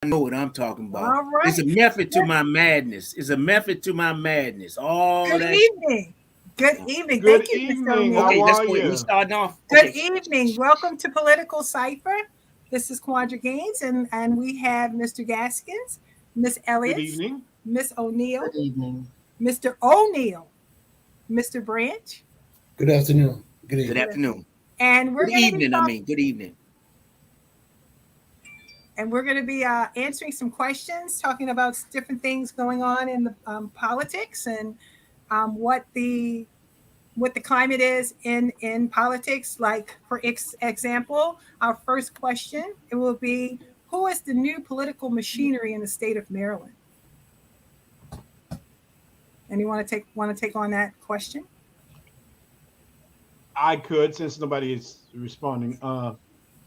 I know what I'm talking about. All It's a right. method to my madness. It's a method to my madness. All Good that. evening. Good Yeah. evening. Good Thank you, Mr. evening. O'Neill. How Okay, let's are go ahead. We you? starting off. Good Okay. evening. Welcome to Political Cipher. This is Quandra Gaines, and we have Mr. Gaskins, Miss Good Elliott, evening. Miss O'Neill, Good evening. Mr. O'Neill, Mr. Branch, Good afternoon. Good Good evening. afternoon. and we're Good going to be evening. I talking. mean, good evening. And we're going to be answering some questions, talking about different things going on in the politics and what the climate is in politics. Like for example, our first question it will be, who is the new political machinery in the state of Maryland? Anyone want to take on that question? I could, since nobody is responding.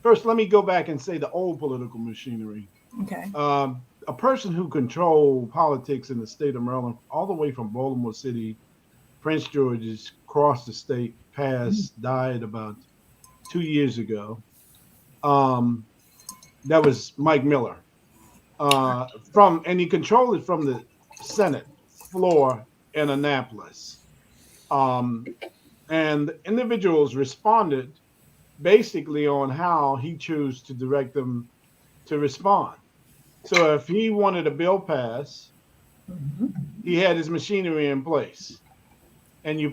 First, let me go back and say the old political machinery. Okay. A person who controlled politics in the state of Maryland, all the way from Baltimore City, Prince George's, across the state, passed, died about 2 years ago. Um, that was Mike Miller. And he controlled it from the Senate floor in Annapolis. Um, and individuals responded basically on how he chose to direct them to respond. So if he wanted a bill passed, Mhm. he had his machinery in place, and you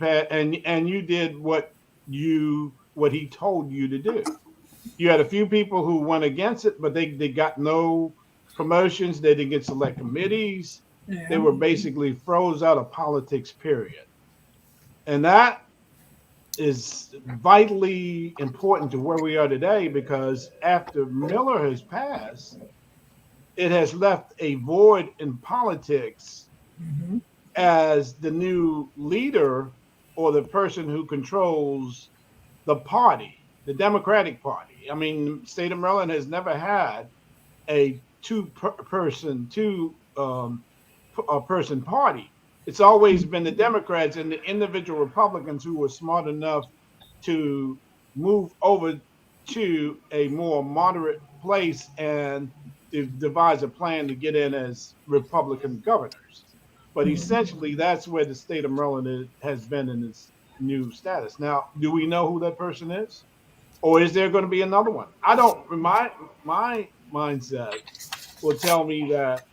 did what he told you to do. You had a few people who went against it, but they got no promotions. They didn't get select committees. They Yeah. were basically froze out of politics. Period. And that is vitally important to where we are today because after Miller has passed, it has left a void in politics Mhm. as the new leader or the person who controls the party, the Democratic Party. I mean, the state of Maryland has never had a two person party. It's always been the Democrats and the individual Republicans who were smart enough to move over to a more moderate place and devise a plan to get in as Republican governors. But Mhm. essentially, that's where the state of Maryland has been in its new status. Now, do we know who that person is? Or is there going to be another one? I don't. My mindset will tell me that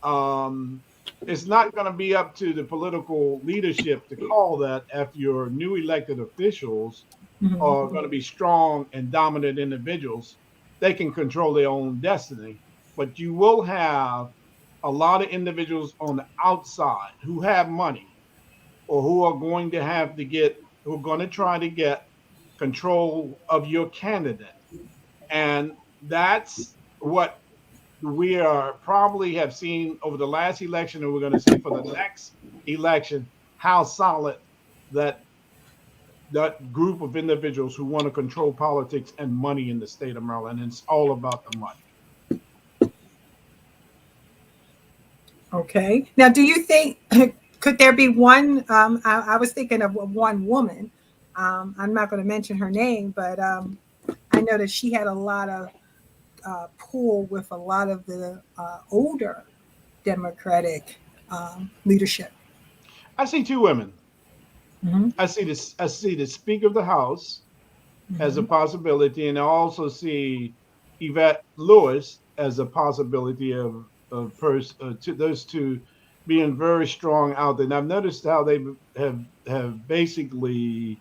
um, it's not going to be up to the political leadership to call that if your new elected officials Mhm. are going to be strong and dominant individuals. They can control their own destiny. But you will have a lot of individuals on the outside who have money or who are going to have to get, who are going to try to get control of your candidate. And that's what we are probably have seen over the last election, and we're going to see for the next election how solid that that group of individuals who want to control politics and money in the state of Maryland. And it's all about the money. Okay. Now, do you think could there be one? I was thinking of one woman. I'm not going to mention her name, but I know that she had a lot of pull with a lot of the older Democratic leadership. I see two women. Hmm. I see the Speaker of the House as a Hmm. possibility, and I also see Yvette Lewis as a possibility to those two being very strong out there. And I've noticed how they have basically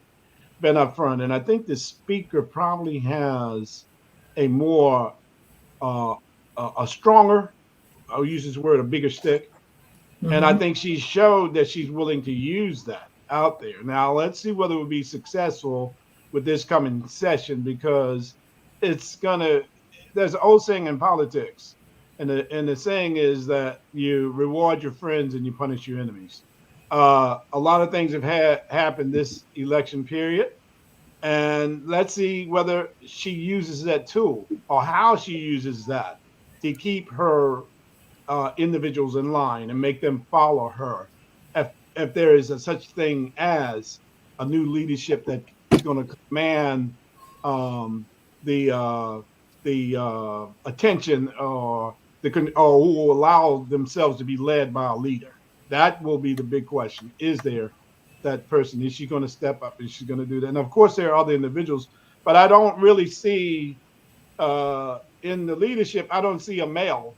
been upfront, and I think the speaker probably has a more a stronger. I'll use this word, a bigger stick, and I Hmm. think she showed that she's willing to use that out there. Now let's see whether it will be successful with this coming session because it's gonna. There's an old saying in politics, and the saying is that you reward your friends and you punish your enemies. A lot of things have had happened this election period, and let's see whether she uses that tool or how she uses that to keep her individuals in line and make them follow her. If there is a such thing as a new leadership that is going to command um, the attention or or who will allow themselves to be led by a leader. That will be the big question. Is there that person? Is she going to step up? Is she going to do that? And of course, there are other individuals, but I don't really see in the leadership. I don't see a male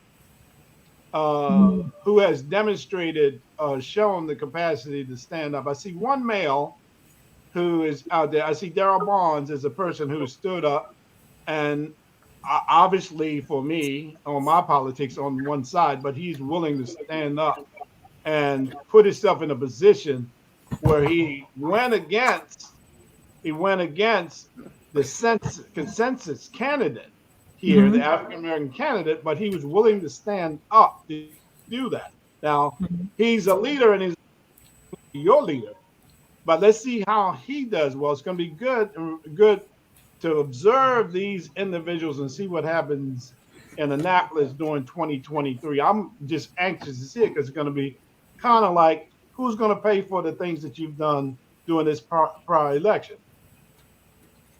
who has demonstrated, shown the capacity to stand up. I see one male who is out there. I see Darrell Bonds as a person who stood up, and obviously for me on my politics on one side, but he's willing to stand up and put himself in a position where he went against the consensus candidate here, the Mhm. African American candidate, but he was willing to stand up to do that. Now Mhm. he's a leader and he's your leader, but let's see how he does. Well, it's going to be good to observe these individuals and see what happens in Annapolis during 2023. I'm just anxious to see it because it's going to be kind of like who's going to pay for the things that you've done during this prior election.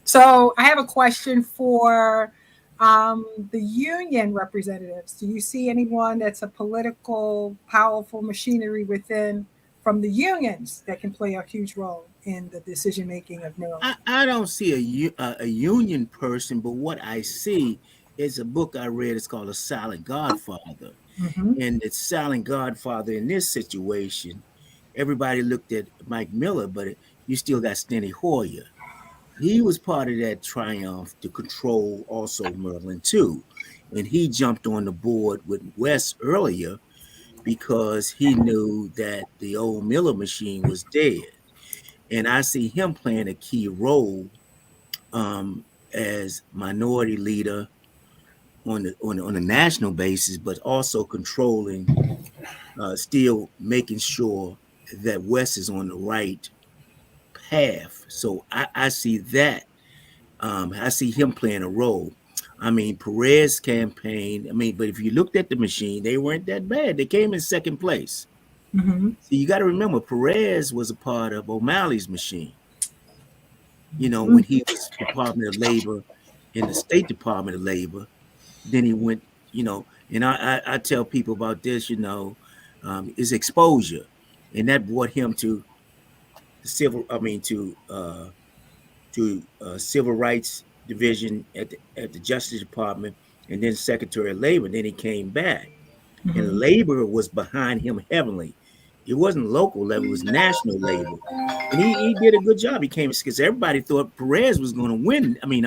So I have a question for the union representatives. Do you see anyone that's a political, powerful machinery within from the unions that can play a huge role in the decision making of Maryland? I don't see a union person, but what I see is a book I read. It's called A Silent Godfather. Mm-hmm. And the Silent Godfather in this situation, everybody looked at Mike Miller, but you still got Steny Hoyer. He was part of that triumph to control also Maryland too. And he jumped on the board with West earlier because he knew that the old Miller machine was dead. And I see him playing a key role as minority leader on a national basis, but also controlling, still making sure that West is on the right path. So I see that. I see him playing a role. I mean, Perez campaign. I mean, but if you looked at the machine, they weren't that bad. They came in second place. Mm-hmm. So you got to remember, Perez was a part of O'Malley's machine. You know, Mm-hmm. when he was Department of Labor in the State Department of Labor, then he went. You know, and I tell people about this. You know, is exposure, and that brought him to the civil. I mean, to civil rights division at the Justice Department, and then Secretary of Labor. Then he came back, and Mm-hmm. labor was behind him heavily. It wasn't local level; it was national labor, and he did a good job. He came because everybody thought Perez was going to win. I mean,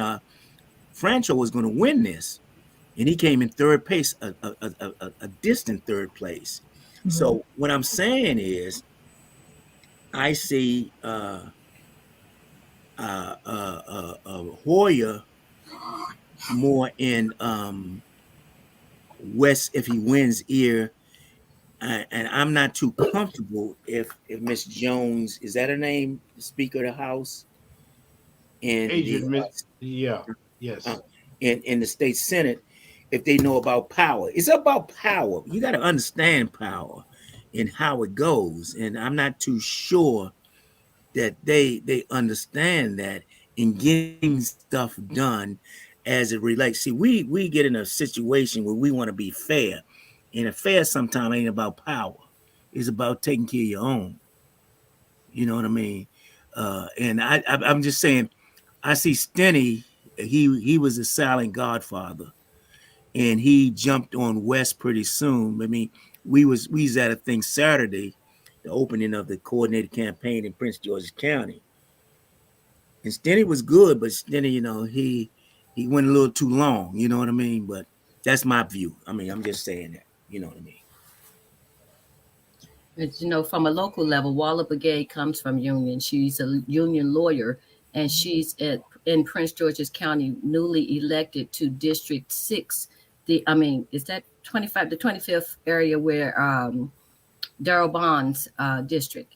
Franco was going to win this, and he came in third place, a distant third place. Mm-hmm. So what I'm saying is, I see Hoyer more in West if he wins here, and I'm not too comfortable if Miss Jones, is that her name, the Speaker of the House, in the Agent Miss, yeah, uh, yes. in the state senate, if they know about power. It's about power. You got to understand power and how it goes, and I'm not too sure that they understand that in getting stuff done as it relates. See, we get in a situation where we want to be fair, and a fair sometimes ain't about power. It's about taking care of your own. You know what I mean? And I'm just saying, I see Steny. He was a silent godfather, and he jumped on West pretty soon. I mean, we was at a thing Saturday, the opening of the coordinated campaign in Prince George's County. And Steny was good, but Steny, he went a little too long. You know what I mean? But that's my view. I mean, I'm just saying that. You know what I mean? As you know, from a local level, Walla Brigade comes from Union. She's a union lawyer, and she's in Prince George's County, newly elected to District 6. Is that 25, the 25th area where Darrell Bond's district?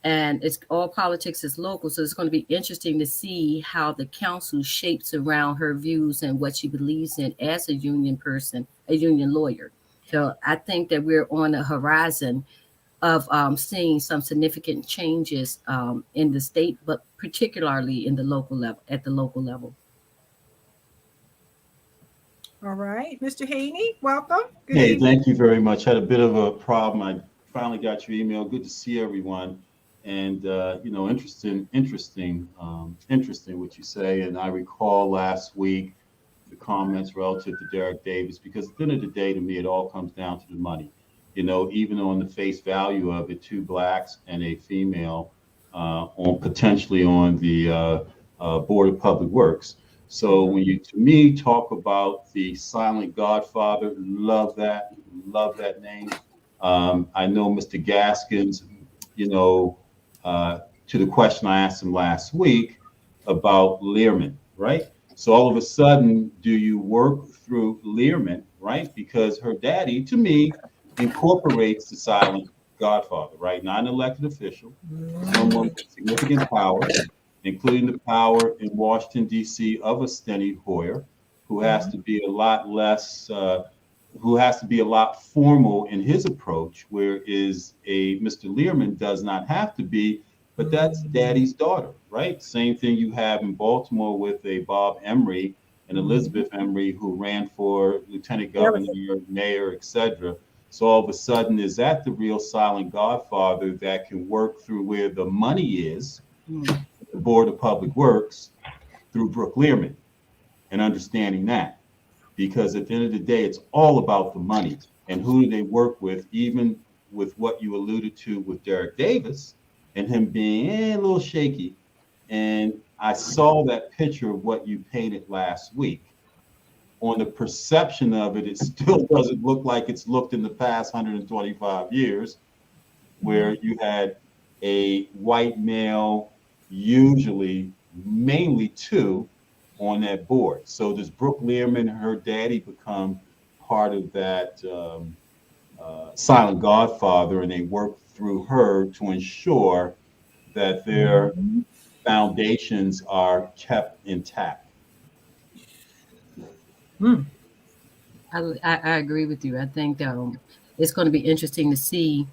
And it's all politics is local, so it's going to be interesting to see how the council shapes around her views and what she believes in as a union person, a union lawyer. So I think that we're on the horizon of seeing some significant changes in the state, but particularly in the local level, at the local level. All right, Mr. Haney, welcome. Good Hey, evening. thank you very much. Had a bit of a problem. I finally got your email. Good to see everyone. And interesting what you say. And I recall last week the comments relative to Derek Davis, because at the end of the day, to me, it all comes down to the money. Even on the face value of it, two blacks and a female on potentially on the Board of Public Works. So when you, to me, talk about the silent Godfather, love that name. I know Mr. Gaskins, you know, to the question I asked him last week about Learman, right? So all of a sudden, do you work through Learman, right? Because her daddy, to me, incorporates the silent Godfather, right? Not an elected official, someone with significant power, including the power in Washington, D.C. of a Steny Hoyer, who has to be a lot less, who has to be a lot formal in his approach, whereas a Mr. Learman does not have to be, but that's daddy's daughter, right? Same thing you have in Baltimore with a Bob Emery and Elizabeth Emery, who ran for lieutenant governor, mayor, etc. So all of a sudden, is that the real silent godfather that can work through where the money is, the Board of Public Works, through Brooke Learman, and understanding that? Because at the end of the day, it's all about the money and who do they work with, even with what you alluded to with Derek Davis and him being a little shaky. And I saw that picture of what you painted last week. On the perception of it, it still doesn't look like it's looked in the past 125 years, where you had a white male, usually mainly two, on that board. So does Brooke Learman, her daddy, become part of that silent godfather, and they work through her to ensure that their foundations are kept intact? I agree with you. I think it's going to be interesting to see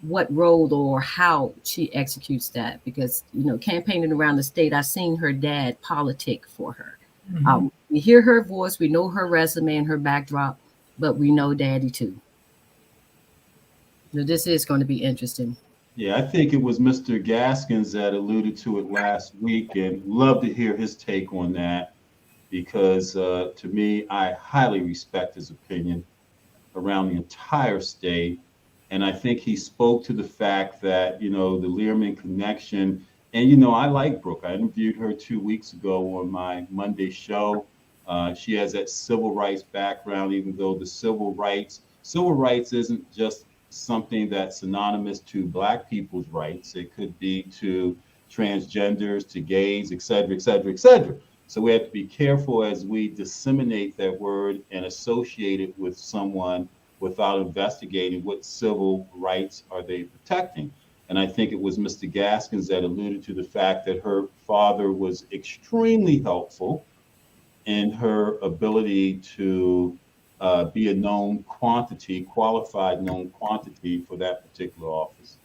what role or how she executes that, because campaigning around the state, I've seen her dad politic for her. We hear her voice, we know her resume and her backdrop, but we know daddy too. So this is going to be interesting. Yeah, I think it was Mr. Gaskins that alluded to it last week, and love to hear his take on that, because to me, I highly respect his opinion around the entire state. And I think he spoke to the fact that, the Learman connection. And, I like Brooke. I interviewed her 2 weeks ago on my Monday show. She has that civil rights background, even though the civil rights isn't just something that's synonymous to Black people's rights. It could be to transgenders, to gays, et cetera, et cetera, et cetera. So we have to be careful as we disseminate that word and associate it with someone without investigating what civil rights are they protecting. And I think it was Mr. Gaskins that alluded to the fact that her father was extremely helpful in her ability to be a known quantity, qualified known quantity for that particular office.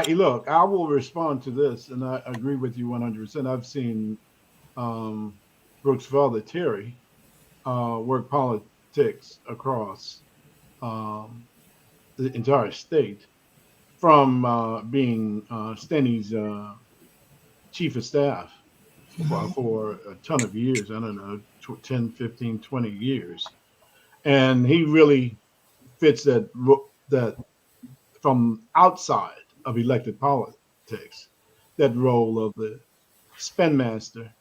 Look, I will respond to this, and I agree with you 100%. I've seen Brooks' father, Terry, work politics across the entire state, from being Steny's chief of staff for a ton of years. I don't know, 10, 15, 20 years. And he really fits that from outside of elected politics, that role of the spin master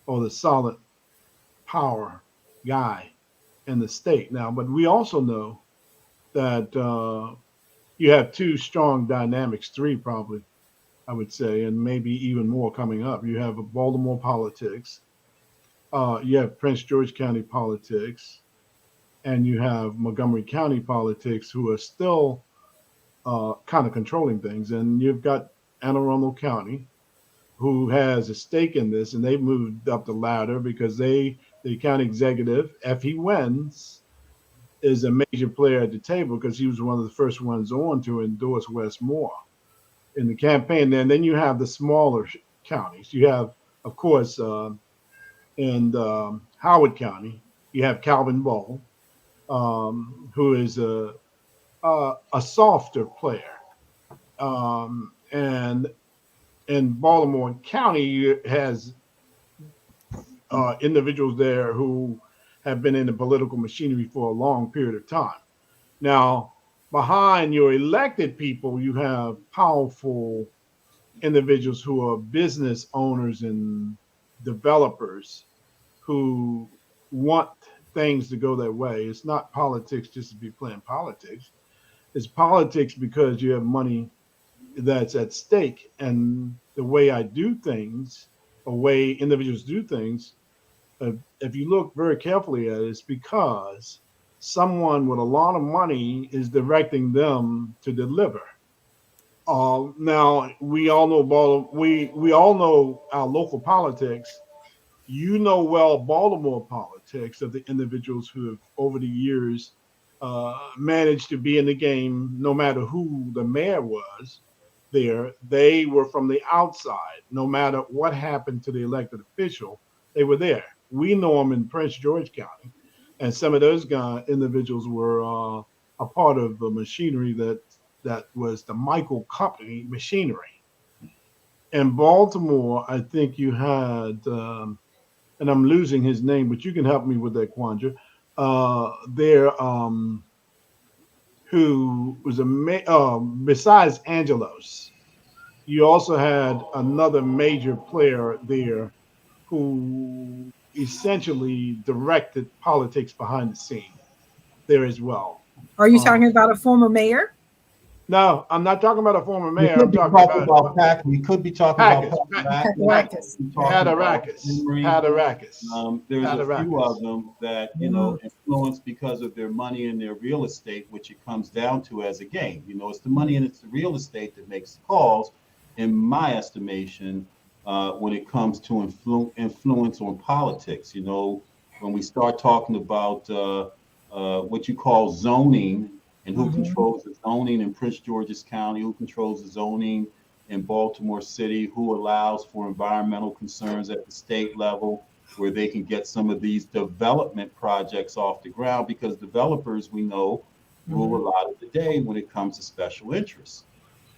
or the solid power guy in the state now. But we also know that you have two strong dynamics, three probably, I would say, and maybe even more coming up. You have Baltimore politics, you have Prince George County politics, and you have Montgomery County politics, who are still kind of controlling things. And you've got Anne Arundel County, who has a stake in this, and they've moved up the ladder because the county executive, if he wins, is a major player at the table, because he was one of the first ones on to endorse Wes Moore in the campaign. And then you have the smaller counties. You have of course, in Howard County, you have Calvin Ball, who is a softer player. And in Baltimore County has individuals there who have been in the political machinery for a long period of time. Now, behind your elected people, you have powerful individuals who are business owners and developers who want things to go their way. It's not politics just to be playing politics. It's politics because you have money that's at stake. And the way I do things, the way individuals do things, if you look very carefully at it, it's because someone with a lot of money is directing them to deliver. Now we all know we all know our local politics. You know well Baltimore politics of the individuals who have over the years managed to be in the game, no matter who the mayor was there. They were from the outside. No matter what happened to the elected official, they were there. We know them in Prince George County, and some of those individuals were a part of the machinery that was the Michael Company machinery. In Baltimore, I think you had, and I'm losing his name, but you can help me with that, Quandra. There, who was besides Angelos, you also had another major player there who essentially directed politics behind the scene there as well. Are you talking about a former mayor? No, I'm not talking about a former We mayor. could I'm be talking talking about about Pac. We could be talking Packers. about Packers. Padarakis. There's a few Padarakis. of them that influence because of their money and their real estate, which it comes down to as a game. It's the money and it's the real estate that makes the calls, in my estimation, when it comes to influence on politics. When we start talking about what you call zoning and who controls the zoning in Prince George's County, who controls the zoning in Baltimore City, who allows for environmental concerns at the state level, where they can get some of these development projects off the ground, because developers, we know, rule a lot of the day when it comes to special interests.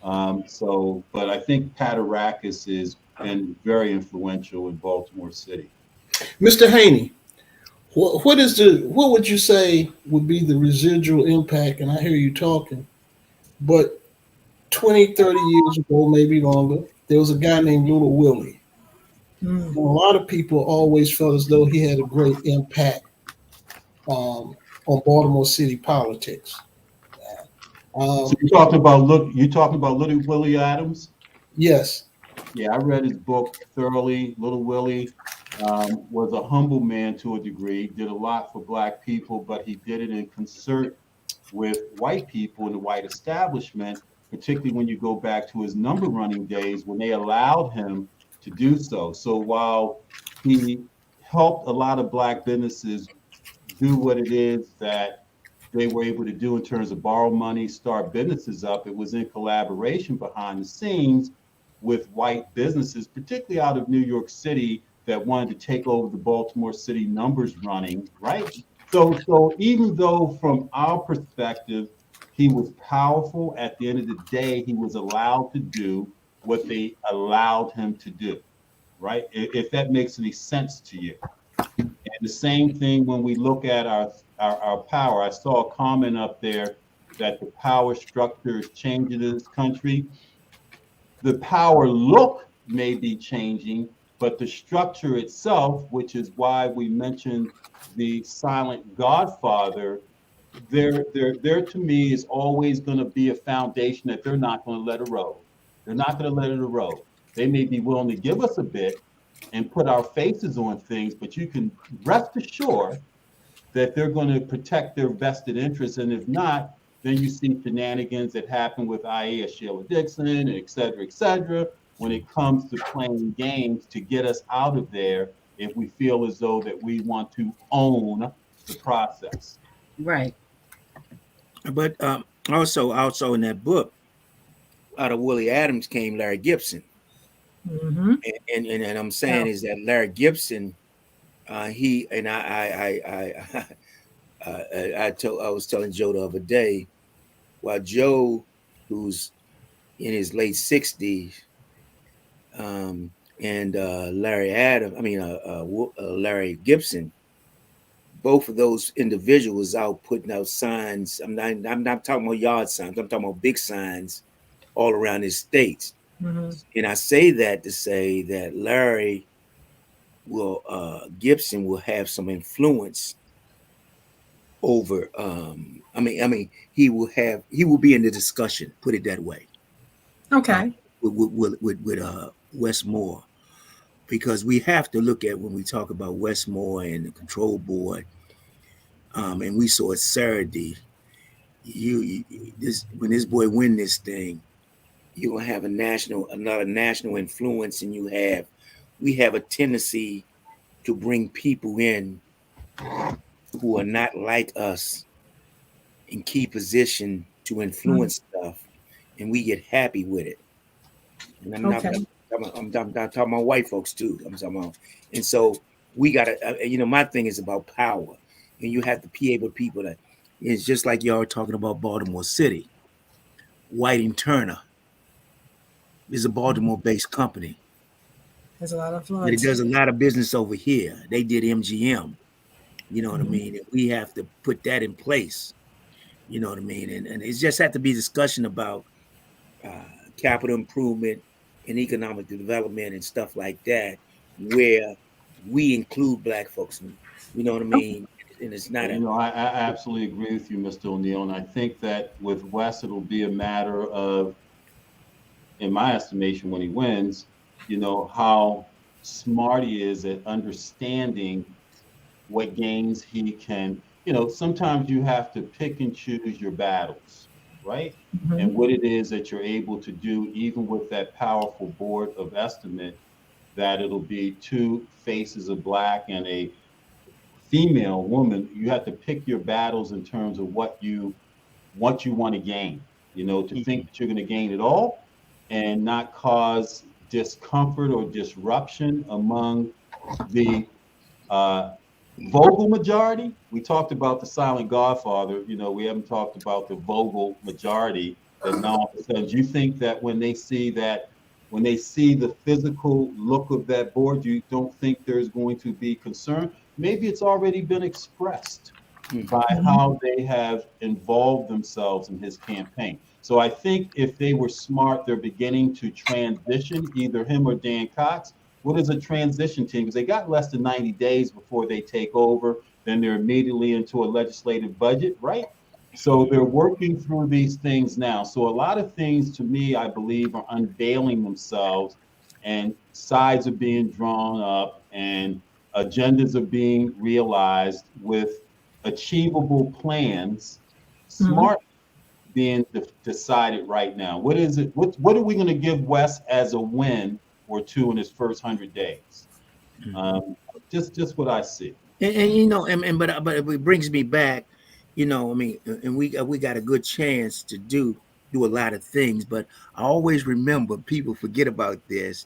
But I think Padarakis has been very influential in Baltimore City. Mr. Haney, what would you say would be the residual impact? And I hear you talking, but 20, 30 years ago, maybe longer, there was a guy named Little Willie. And a lot of people always felt as though he had a great impact on Baltimore City politics. So you talking about Little Willie Adams? Yes. Yeah, I read his book thoroughly. Little Willie was a humble man to a degree, did a lot for Black people, but he did it in concert with white people in the white establishment, particularly when you go back to his number running days when they allowed him to do so. So while he helped a lot of Black businesses do what it is that they were able to do in terms of borrow money, start businesses up, it was in collaboration behind the scenes with white businesses, particularly out of New York City, that wanted to take over the Baltimore City numbers running, right? So even though from our perspective, he was powerful, at the end of the day, he was allowed to do what they allowed him to do, right? If that makes any sense to you. And the same thing when we look at our power. I saw a comment up there that the power structure is changing in this country. The power look may be changing, but the structure itself, which is why we mentioned the silent godfather, there to me is always going to be a foundation that they're not going to let erode. They're not going to let it erode. They may be willing to give us a bit and put our faces on things, but you can rest assured that they're going to protect their vested interests. And if not, then you see shenanigans that happen with IAEA, Sheila Dixon, and et cetera, when it comes to playing games to get us out of there if we feel as though that we want to own the process. Right. But also in that book, out of Willie Adams came Larry Gibson. Mm-hmm. And I'm saying is that Larry Gibson, he and I was telling Joe the other day, while Joe, who's in his late 60s, um, and Larry Gibson, both of those individuals out putting out signs. I'm not talking about yard signs. I'm talking about big signs all around the states. Mm-hmm. And I say that to say that Larry will Gibson will have some influence over. He will be in the discussion. Put it that way. Uh, Okay. with Westmore, because we have to look at when we talk about Westmore and the control board, and we saw it Saturday. This when this boy win this thing, you're gonna have another national influence, and we have a tendency to bring people in who are not like us in key position to Mm-hmm. influence stuff, and we get happy with it. And Okay. I'm talking about white folks too. I'm talking about, and so we gotta, my thing is about power, and you have to be able to people that. It's just like y'all talking about Baltimore City. Whiting Turner is a Baltimore-based company, There's a lot of but it influence. does a lot of business over here. They did MGM. You know what I Mm-hmm. mean? And we have to put that in place. You know what I mean? And it just had to be discussion about uh, capital improvement and economic development and stuff like that, where we include black folks. You know what I Okay. mean? And it's not And, a I absolutely agree with you, Mr. O'Neill. And I think that with West, it'll be a matter of, in my estimation, when he wins, how smart he is at understanding what gains he can. Sometimes you have to pick and choose your battles, right? Mm-hmm. And what it is that you're able to do, even with that powerful board of estimate, that it'll be two faces of black and a female woman. You have to pick your battles in terms of what you want to gain. To think that you're going to gain it all and not cause discomfort or disruption among the uh, vocal majority. We talked about the silent godfather. We haven't talked about the vocal majority. That now all of a sudden you think that when they see the physical look of that board, you don't think there's going to be concern. Maybe it's already been expressed by Mm-hmm. how they have involved themselves in his campaign. So I think if they were smart, they're beginning to transition, either him or Dan Cox. What is a transition team? Because they got less than 90 days before they take over. Then they're immediately into a legislative budget, right? So they're working through these things now. So a lot of things, to me, I believe, are unveiling themselves, and sides are being drawn up, and agendas are being realized with achievable plans, Mm-hmm. smart being decided right now. What is it? What are we going to give West as a win or two in his first 100 days? Um, just what I see. but it brings me back. And we got a good chance to do a lot of things, but I always remember people forget about this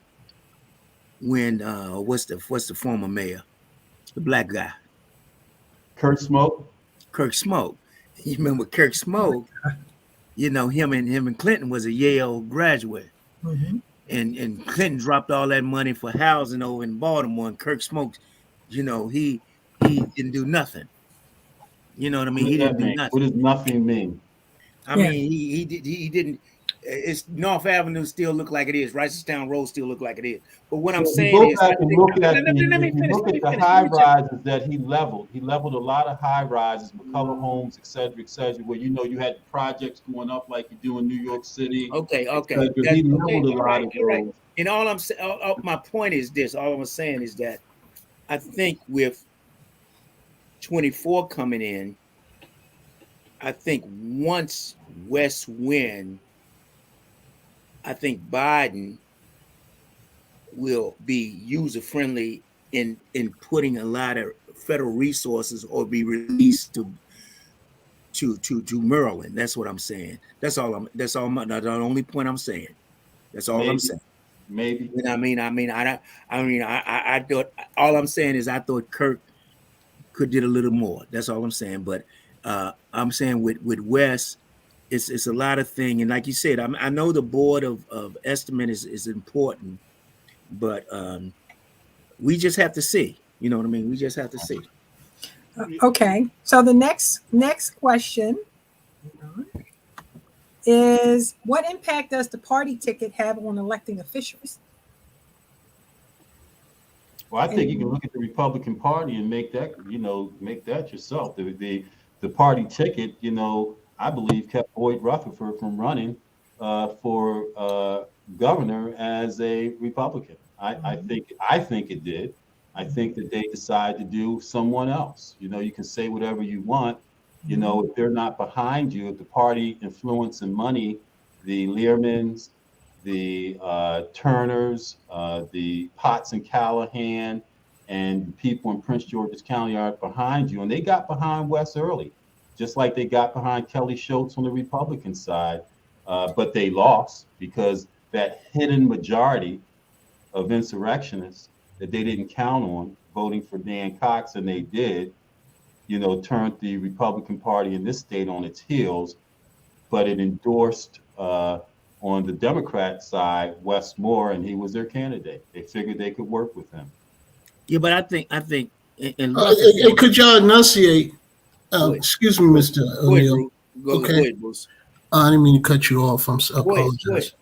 when what's the former mayor, the black guy, Kurt Smoke. Kirk Smoke. You remember Kirk Smoke? Him and Clinton was a Yale graduate, Mm-hmm. and Clinton dropped all that money for housing over in Baltimore, and Kirk Smoke, he didn't do nothing. You know what I What mean? does He didn't that do mean? What nothing. does nothing mean? I Yeah. mean, he didn't. It's North Avenue still look like it is. Ricestown Road still look like it is. But what I'm Well, if you saying go is, back I and think. look at the, Let me if you finish. look Let at me the finish. Let high me just. rises that he leveled a lot of high rises, McCullough homes, et cetera, where you had projects going up like you do in New York City, Okay, et okay, cetera. that's He okay. leveled a All lot right, of all right. those. And all I'm saying, my point is this. All I'm saying is that I think with 24 coming in, I think once West win, I think Biden will be user friendly in putting a lot of federal resources or be released to Maryland. That's what I'm saying. That's the only point I'm saying. That's all I'm Maybe, saying. maybe. You know what I mean? I thought, all I'm saying is I thought Kirk could did a little more. That's all I'm saying. But I'm saying with Wes, it's a lot of thing. And like you said, I know the board of estimate is important, but we just have to see. You know what I mean? We just have to see. Okay. So the next question is, what impact does the party ticket have on electing officials? Well, I think you can look at the Republican Party and make that, make that yourself. The party ticket, I believe kept Boyd Rutherford from running for governor as a Republican. I think it did. I think that they decided to do someone else. You can say whatever you want. If they're not behind you, if the party influence and money, the Learmans, the Turners, the Potts and Callahan, and people in Prince George's County are behind you. And they got behind Wes early, just like they got behind Kelly Schultz on the Republican side. But they lost because that hidden majority of insurrectionists that they didn't count on voting for Dan Cox, and they did, turned the Republican Party in this state on its heels, but it endorsed on the Democrat side, Wes Moore, and he was their candidate. They figured they could work with him. Yeah, but I think, and could y'all enunciate? Excuse me, Mr. O'Neill. Go ahead, Bruce. I didn't mean to cut you off. I apologize.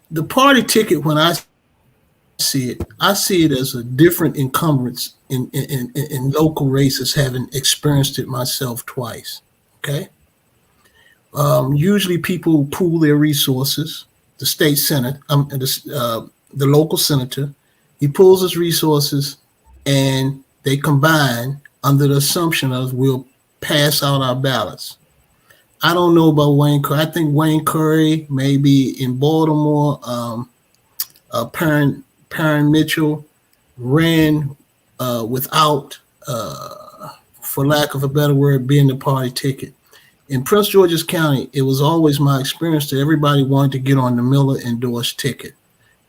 The party ticket, when I see it as a different encumbrance in local races, having experienced it myself twice. Okay. Usually people pool their resources. The state senate, the local senator, he pulls his resources and they combine under the assumption of we'll pass out our ballots. I don't know about Wayne Curry. I think Wayne Curry maybe in Baltimore. Perrin Mitchell ran without, for lack of a better word, being the party ticket. In Prince George's County, it was always my experience that everybody wanted to get on the Miller endorsed ticket.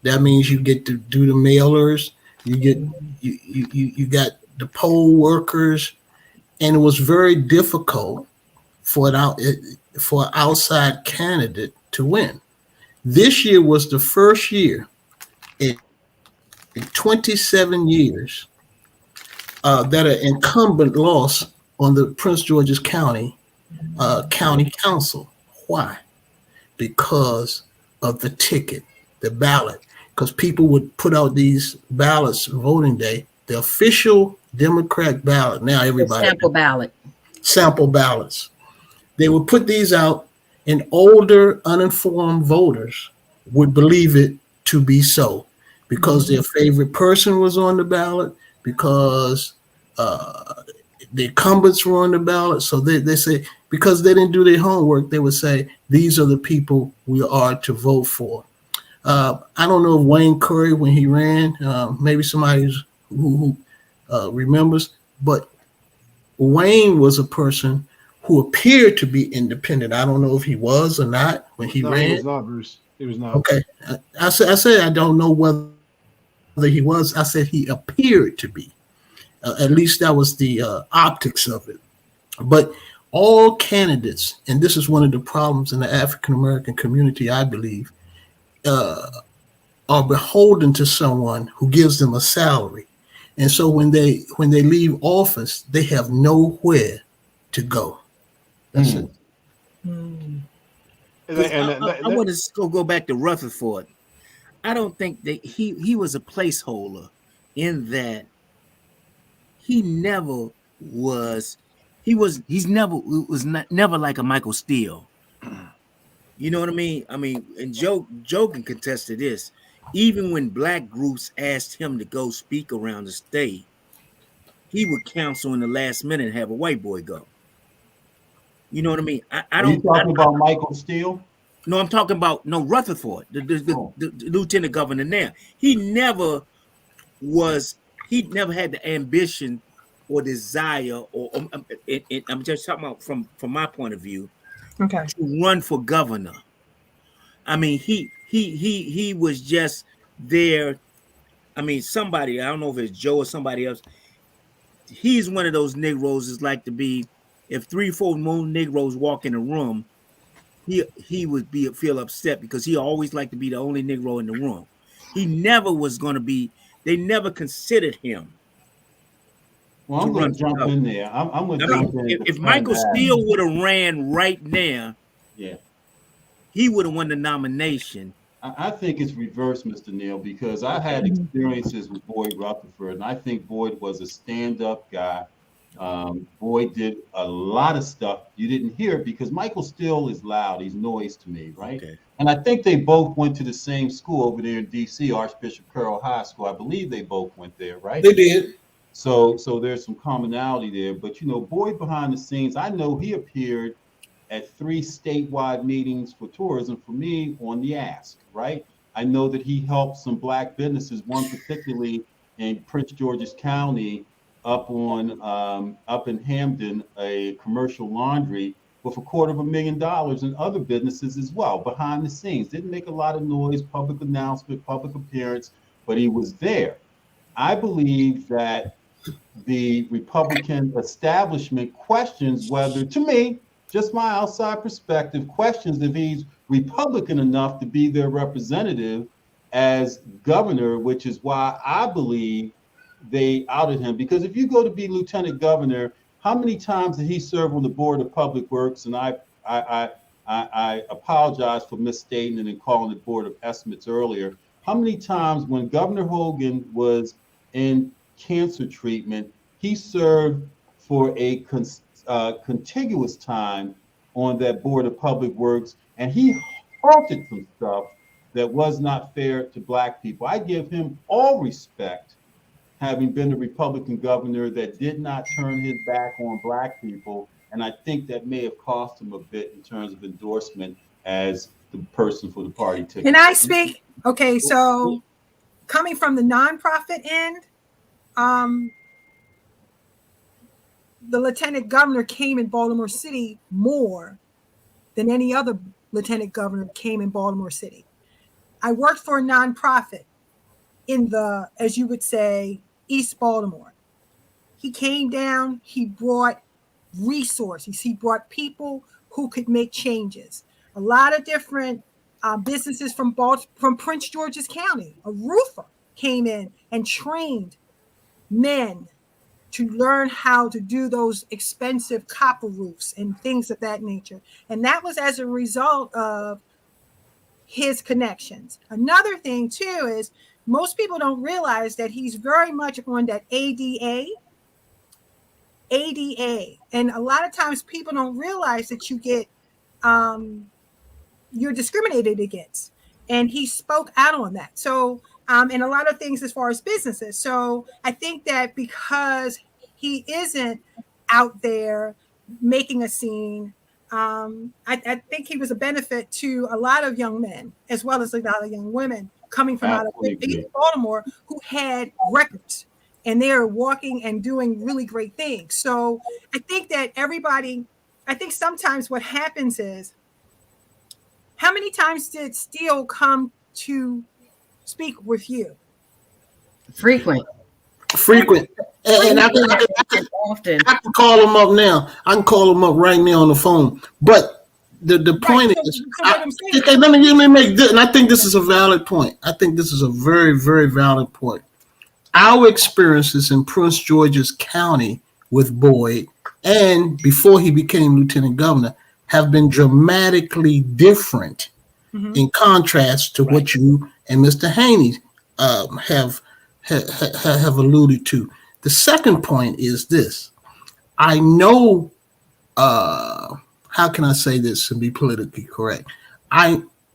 That means you get to do the mailers, you got the poll workers, and it was very difficult for an outside candidate to win. This year was the first year in 27 years that an incumbent lost on the Prince George's County County Council. Why? Because of the ticket, the ballot. Because people would put out these ballots voting day, the official Democrat ballot. Now everybody sample ballots. They would put these out, and older, uninformed voters would believe it to be so because their favorite person was on the ballot, because the incumbents were on the ballot. So they say, because they didn't do their homework, they would say, these are the people we are to vote for. I don't know if Wayne Curry, when he ran, maybe somebody who remembers, but Wayne was a person who appeared to be independent. I don't know if he was or not when he ran. He was not, Bruce. He was not. Okay. I said I don't know whether he was. I said he appeared to be. At least that was the optics of it. But all candidates, and this is one of the problems in the African-American community, I believe, are beholden to someone who gives them a salary. And so when they leave office, they have nowhere to go. That's it. I want to go back to Rutherford. I don't think that he was a placeholder in that he's never like a Michael Steele. You know what I mean? And Joe can contest to this. Even when black groups asked him to go speak around the state, he would counsel in the last minute and have a white boy go. You know what I mean? Are you talking about Michael Steele? No, I'm talking about Rutherford, the lieutenant governor now. He never had the ambition or desire, or I'm just talking about from my point of view, okay, to run for governor. I mean, he was just there. I mean, somebody, I don't know if it's Joe or somebody else. He's one of those Negroes is like to be, if 3-4 more Negroes walk in a room, he would feel upset because he always liked to be the only Negro in the room. He never was going to be. They never considered him Well, to I'm going run to for jump governor. in there. I'm going I to mean, jump in and if defend Michael that. Steele would have ran right now, Yeah. he would have won the nomination. I think it's reversed, Mr. Neal, because I had experiences with Boyd Rutherford, and I think Boyd was a stand-up guy. Boyd did a lot of stuff. You didn't hear it because Michael Steele is loud. He's noise to me, right? Okay. And I think they both went to the same school over there in D.C., Archbishop Carroll High School. I believe they both went there, right? They did. So there's some commonality there. But, Boyd behind the scenes, I know he appeared at 3 statewide meetings for tourism for me on the ask, right? I know that he helped some Black businesses, one particularly in Prince George's County, up in Hamden, a commercial laundry with $250,000 and other businesses as well behind the scenes. Didn't make a lot of noise, public announcement, public appearance, but he was there. I believe that the Republican establishment questions whether, to me, just my outside perspective, questions if he's Republican enough to be their representative as governor, which is why I believe they outed him. Because if you go to be lieutenant governor, how many times did he serve on the board of public works? And I apologize for misstating and calling it board of estimates earlier. How many times when Governor Hogan was in cancer treatment, he served for a contiguous time on that board of public works, and he halted some stuff that was not fair to Black people. I give him all respect, having been a Republican governor that did not turn his back on Black people, and I think that may have cost him a bit in terms of endorsement as the person for the party ticket. Can I speak? Okay, so coming from the nonprofit end, the lieutenant governor came in Baltimore City more than any other lieutenant governor came in Baltimore City. I worked for a nonprofit in the, as you would say, East Baltimore. He came down, he brought resources, he brought people who could make changes. A lot of different businesses from Prince George's County. A roofer came in and trained men to learn how to do those expensive copper roofs and things of that nature. And that was as a result of his connections. Another thing too is most people don't realize that he's very much on that ADA. And a lot of times people don't realize that you get, you're discriminated against. And he spoke out on that. So, and a lot of things as far as businesses. So I think that because he isn't out there making a scene, I think he was a benefit to a lot of young men, as well as a lot of young women coming from out of East Baltimore who had records and they are walking and doing really great things. So I think that I think sometimes what happens is, how many times did Steele come to speak with you? Frequent. And I can call him up now. I can call him up right now on the phone. But the point is, let me make this, and I think this is a valid point. I think this is a very, very valid point. Our experiences in Prince George's County with Boyd, and before he became lieutenant governor, have been dramatically different in contrast to what you and Mr. Haney have alluded to. The second point is this. I know, how can I say this and be politically correct?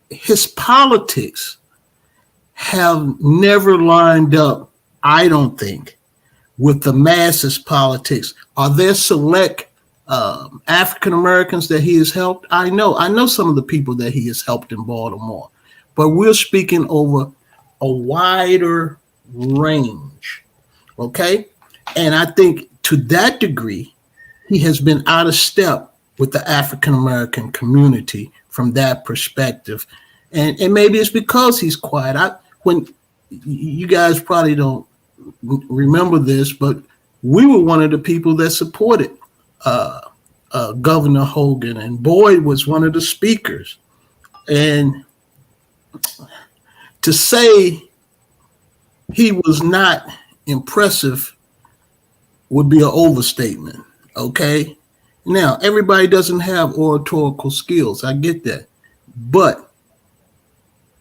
His politics have never lined up, I don't think, with the masses politics. Are there select African Americans that he has helped? I know some of the people that he has helped in Baltimore, but we're speaking over a wider range, okay? And I think to that degree, he has been out of step with the African American community from that perspective. and maybe it's because he's quiet. When you guys probably don't remember this, but we were one of the people that supported Governor Hogan, and Boyd was one of the speakers. And to say he was not impressive would be an overstatement. Okay. Now, everybody doesn't have oratorical skills. I get that. But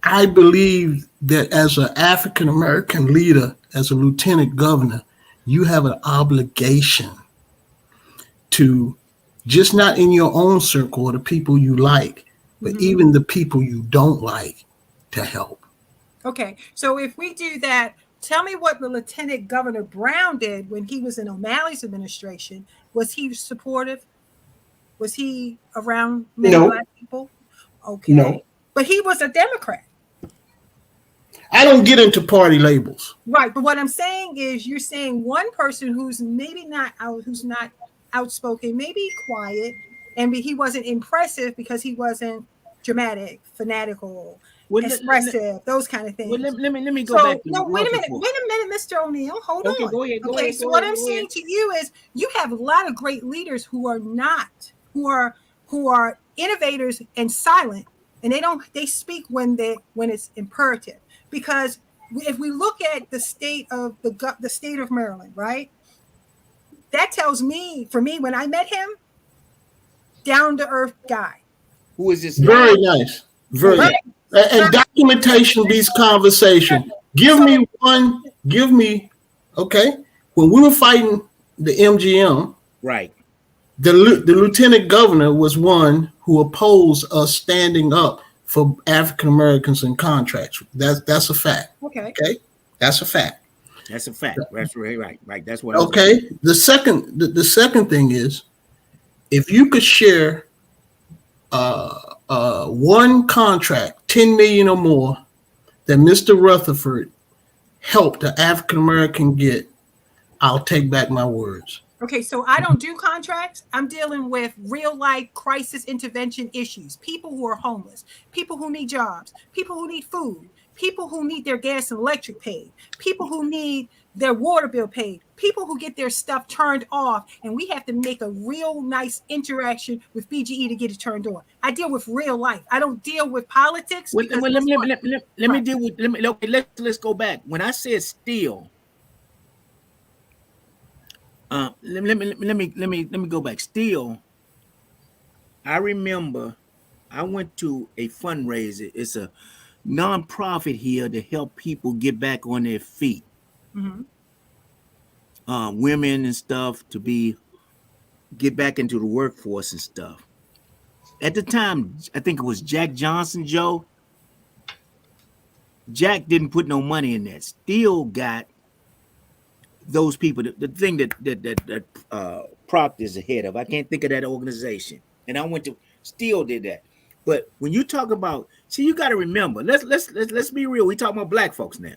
I believe that as an African American leader, as a lieutenant governor, you have an obligation to just not in your own circle or the people you like, but even the people you don't like, to help. Okay, so if we do that, tell me what the Lieutenant Governor Brown did when he was in O'Malley's administration. Was he supportive? Was he around many No. Black people? Okay. No. But he was a Democrat. I don't get into party labels. Right, but what I'm saying is you're saying one person who's maybe not out, who's not outspoken, maybe quiet, and he wasn't impressive because he wasn't dramatic, fanatical, expressive, those kind of things. Well, let me go So, back to no, wait a minute, Rutherford. Mr. O'Neill, hold Okay, on. go ahead, go ahead, So go what ahead, I'm go saying ahead. to you is you have a lot of great leaders who are not, who are innovators and silent, and they speak when it's imperative. Because if we look at the state of the state of Maryland, right? That tells me, for me, when I met him, down to earth guy. Who is this? Very nice. Very Right. nice. And documentation beats conversation. Give me, okay, when we were fighting the MGM, Right. the lieutenant governor was one who opposed us standing up for African Americans in contracts. That's a fact. Okay. Okay, that's a fact. That's a fact. That's right. Right. That's what. Okay. The second thing is, if you could share one contract, 10 million or more, that Mr. Rutherford helped the African American get, I'll take back my words. Okay, so I don't do contracts. I'm dealing with real life crisis intervention issues. People who are homeless, people who need jobs, people who need food, people who need their gas and electric paid, people who need their water bill paid, people who get their stuff turned off, and we have to make a real nice interaction with BGE to get it turned on. I deal with real life. I don't deal with politics. Let me deal with. Okay, let's go back. When I said steal. Let me go back. Still, I remember I went to a fundraiser. It's a nonprofit here to help people get back on their feet. Mm-hmm. Women and stuff to get back into the workforce and stuff. At the time, I think it was Jack Johnson, Joe. Jack didn't put no money in that. Still got those people. The thing that Proctor is ahead of. I can't think of that organization. And I went to Still did that. But when you talk about, see, you got to remember. Let's be real. We talking about Black folks now.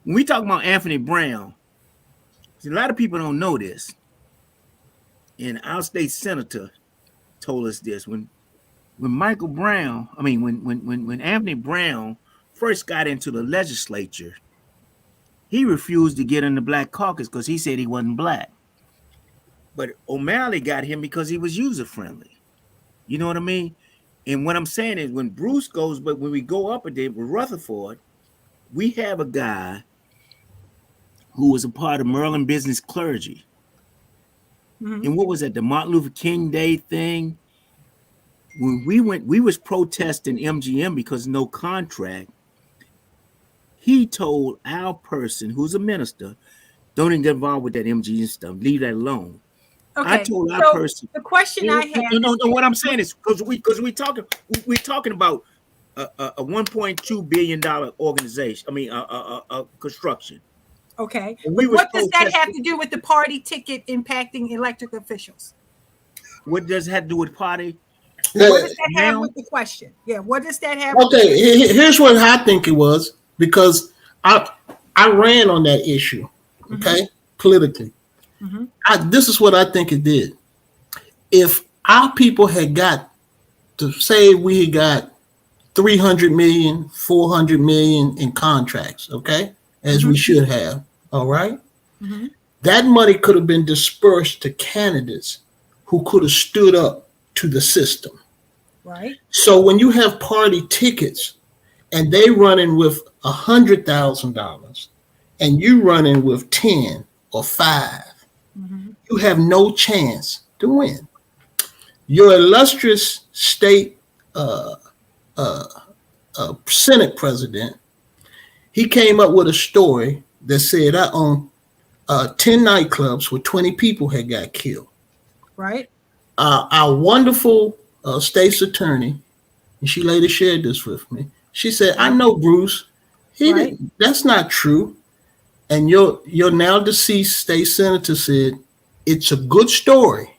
When we talk about Anthony Brown, see, a lot of people don't know this. And our state senator told us this when Michael Brown, I mean, when Anthony Brown first got into the legislature, he refused to get in the Black caucus because he said he wasn't Black. But O'Malley got him because he was user friendly. You know what I mean? And what I'm saying is when Bruce goes, but when we go up a day with Rutherford, we have a guy who was a part of Maryland business clergy. Mm-hmm. And what was that? The Martin Luther King Day thing? When we went, we was protesting MGM because no contract. He told our person who's a minister, don't even get involved with that MGM stuff. Leave that alone. Okay. I told our person. The question I have. No. What I'm saying is because we're talking about a $1.2 billion organization. I mean, a construction. Okay. What does that have to do with the party ticket impacting elected officials? What does that have to do with party? What does that have with the question? Yeah. What does that have? Okay. Here's what I think it was, because I ran on that issue. Okay. Mm-hmm. Politically. Mm-hmm. This is what I think it did. If our people had got to say we had got 300 million, 400 million in contracts, okay? As we should have, all right? Mhm. That money could have been dispersed to candidates who could have stood up to the system. Right. So when you have party tickets and they running with $100,000 and you running with 10 or 5, Mhm. you have no chance to win. Your illustrious state Senate president, he came up with a story that said I own 10 nightclubs where 20 people had got killed. Right. Our wonderful state's attorney, and she later shared this with me. She said, "I know Bruce. He Right. didn't. That's not true." And your now deceased state senator said, "It's a good story.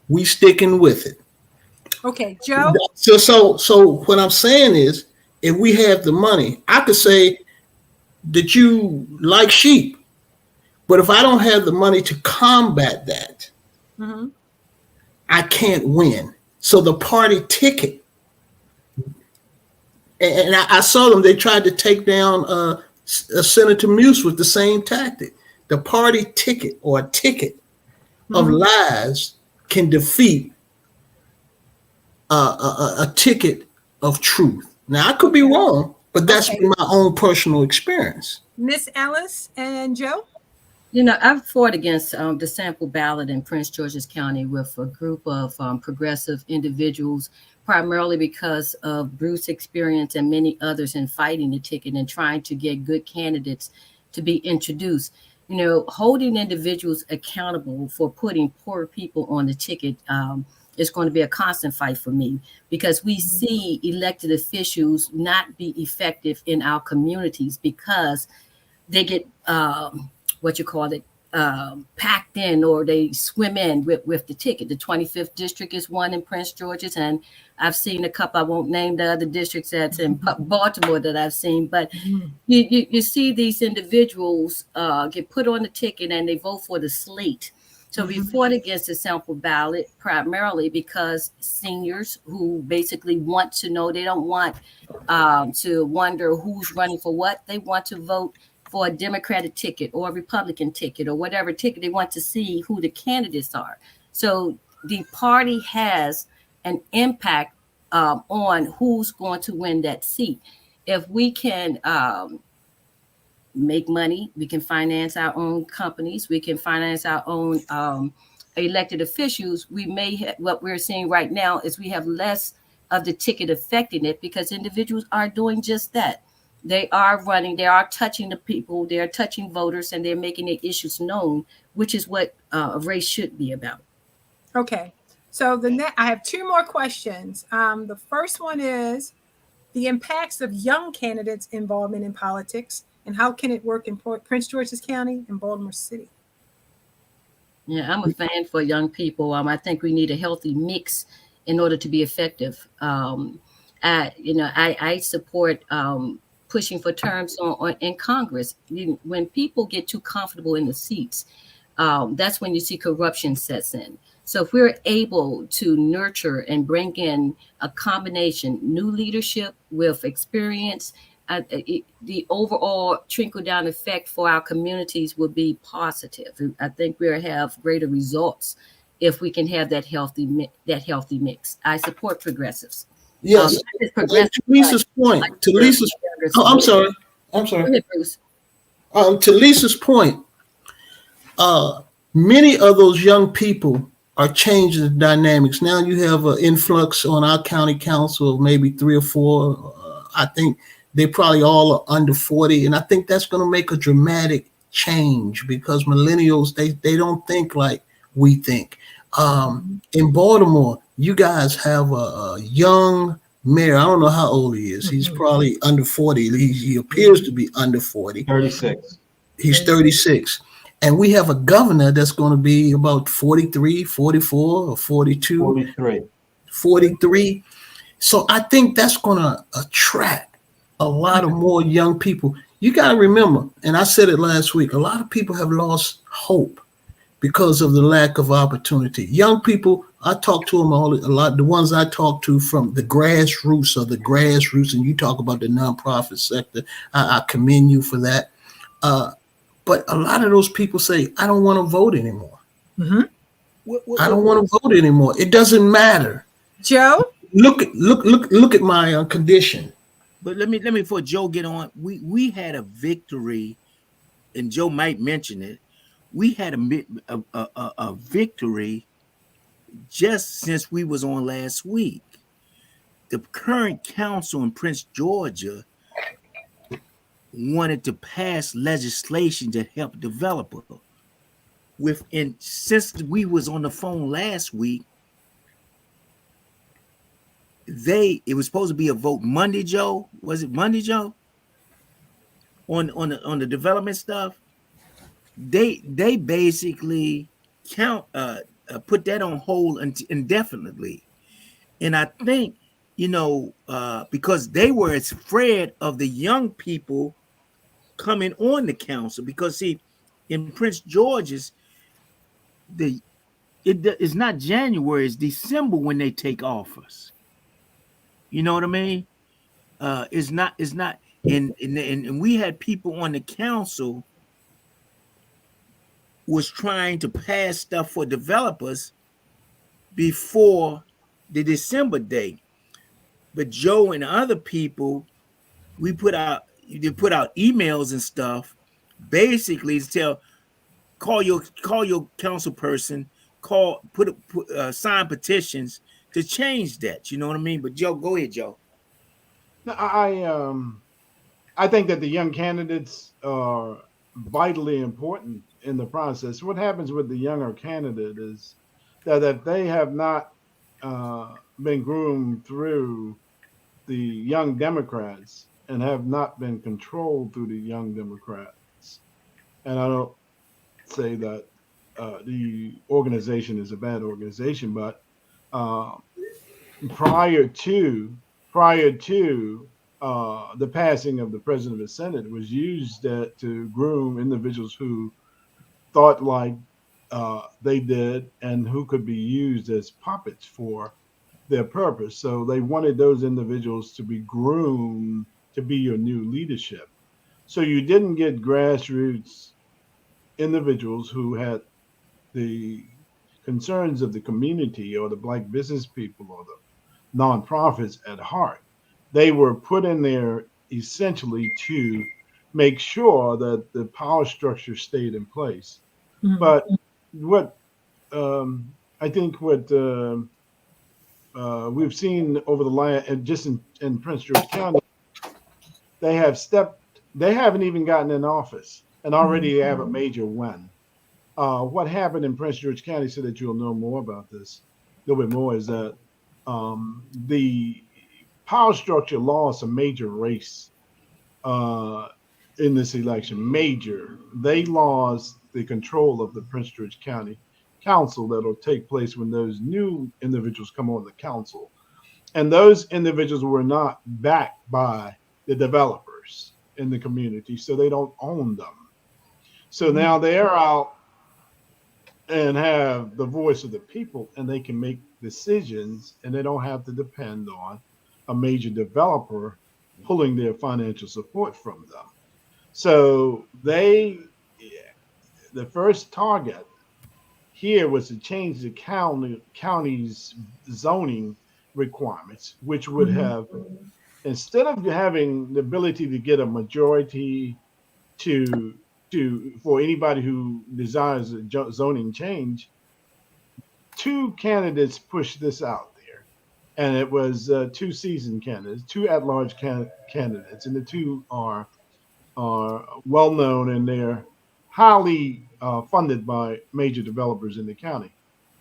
We sticking with it." Okay, Joe. So what I'm saying is, if we have the money, I could say that you like sheep, but if I don't have the money to combat that, Mhm. I can't win. So the party ticket, and I saw them. They tried to take down Senator Muse with the same tactic. The party ticket or a ticket of Mhm. lies can defeat a ticket of truth. Now I could be wrong, but that's Okay. been my own personal experience. Miss Ellis and Joe. You know, I've fought against the sample ballot in Prince George's County with a group of progressive individuals, primarily because of Bruce's experience and many others in fighting the ticket and trying to get good candidates to be introduced. You know, holding individuals accountable for putting poor people on the ticket is going to be a constant fight for me, because we see elected officials not be effective in our communities because they get what you call it, packed in, or they swim in with the ticket. The 25th district is one in Prince George's, and I've seen a couple. I won't name the other districts that's in Baltimore that I've seen, but you see these individuals get put on the ticket and they vote for the slate. So we fought against the sample ballot primarily because seniors who basically want to know, they don't want to wonder who's running for what. They want to vote for a Democratic ticket or a Republican ticket or whatever ticket. They want to see who the candidates are. So the party has an impact on who's going to win that seat. If we can make money, we can finance our own companies, we can finance our own elected officials, we may what we're seeing right now is we have less of the ticket affecting it, because individuals are doing just that. They are running, they are touching the people, they're touching voters, and they're making their issues known, which is what a race should be about. Okay. So I have two more questions. The first one is the impacts of young candidates' involvement in politics, and how can it work in Prince George's County and Baltimore City? Yeah, I'm a fan for young people. I think we need a healthy mix in order to be effective. I support pushing for terms in Congress. When people get too comfortable in the seats, that's when you see corruption sets in. So if we're able to nurture and bring in a combination, new leadership with experience, the overall trickle down effect for our communities will be positive. I think we'll have greater results if we can have that healthy mix. I support progressives. Yes. To Lisa's point, I'm sorry. Go ahead, Bruce. To Lisa's point, many of those young people are changing the dynamics. Now you have an influx on our county council of maybe 3 or 4. I think they probably all are under 40. And I think that's going to make a dramatic change, because millennials, they don't think like we think. In Baltimore, you guys have a young mayor. I don't know how old he is. He's probably under 40. He appears to be under 40. 36. He's 36. And we have a governor that's going to be about 43, 44, or 42. 43. 43. So I think that's going to attract a lot of more young people. You got to remember, and I said it last week, a lot of people have lost hope because of the lack of opportunity. Young people, I talk to them a lot. The ones I talk to from the grassroots and you talk about the nonprofit sector. I commend you for that. But a lot of those people say, I don't want to vote anymore. Mm-hmm. I don't want to vote anymore. It doesn't matter. Joe? Look at my condition. But let me before Joe get on. We had a victory, and Joe might mention it. We had a victory just since we was on last week. The current council in Prince Georgia wanted to pass legislation to help developers. Within since we was on the phone last week, it was supposed to be a vote Monday, Joe. Was it Monday, Joe? On the development stuff, they basically put that on hold indefinitely, and I think because they were afraid of the young people coming on the council, because see, in Prince George's, it's not January, it's December when they take office. You know what I mean? It's not and we had people on the council was trying to pass stuff for developers before the December date. But Joe and other people, they put out emails and stuff, basically to call your council person, sign petitions to change that. You know what I mean? But Joe, go ahead, Joe. No, I think that the young candidates are vitally important in the process. What happens with the younger candidate is that if they have not been groomed through the young Democrats and have not been controlled through the young Democrats, and I don't say that the organization is a bad organization, but uh, prior to the passing of the president of the Senate, was used to groom individuals who thought like they did and who could be used as puppets for their purpose. So they wanted those individuals to be groomed to be your new leadership. So you didn't get grassroots individuals who had the concerns of the community or the black business people or the nonprofits at heart. They were put in there essentially to make sure that the power structure stayed in place. Mm-hmm. But what I think what we've seen over the last, and just in Prince George County, they haven't even gotten in office and already have a major win. What happened in Prince George County, so that you'll know more about this a little bit more, is that the power structure lost a major race uh, in this election. Major. They lost the control of the Prince George County Council that'll take place when those new individuals come on the council. And those individuals were not backed by the developers in the community, so they don't own them. So now they're out and have the voice of the people, and they can make decisions, and they don't have to depend on a major developer pulling their financial support from them. So the first target here was to change the county's zoning requirements, which would have, instead of having the ability to get a majority to for anybody who desires a zoning change, two candidates pushed this out there, and it was two seasoned candidates, two at-large candidates, and the two are well known, and they're highly funded by major developers in the county.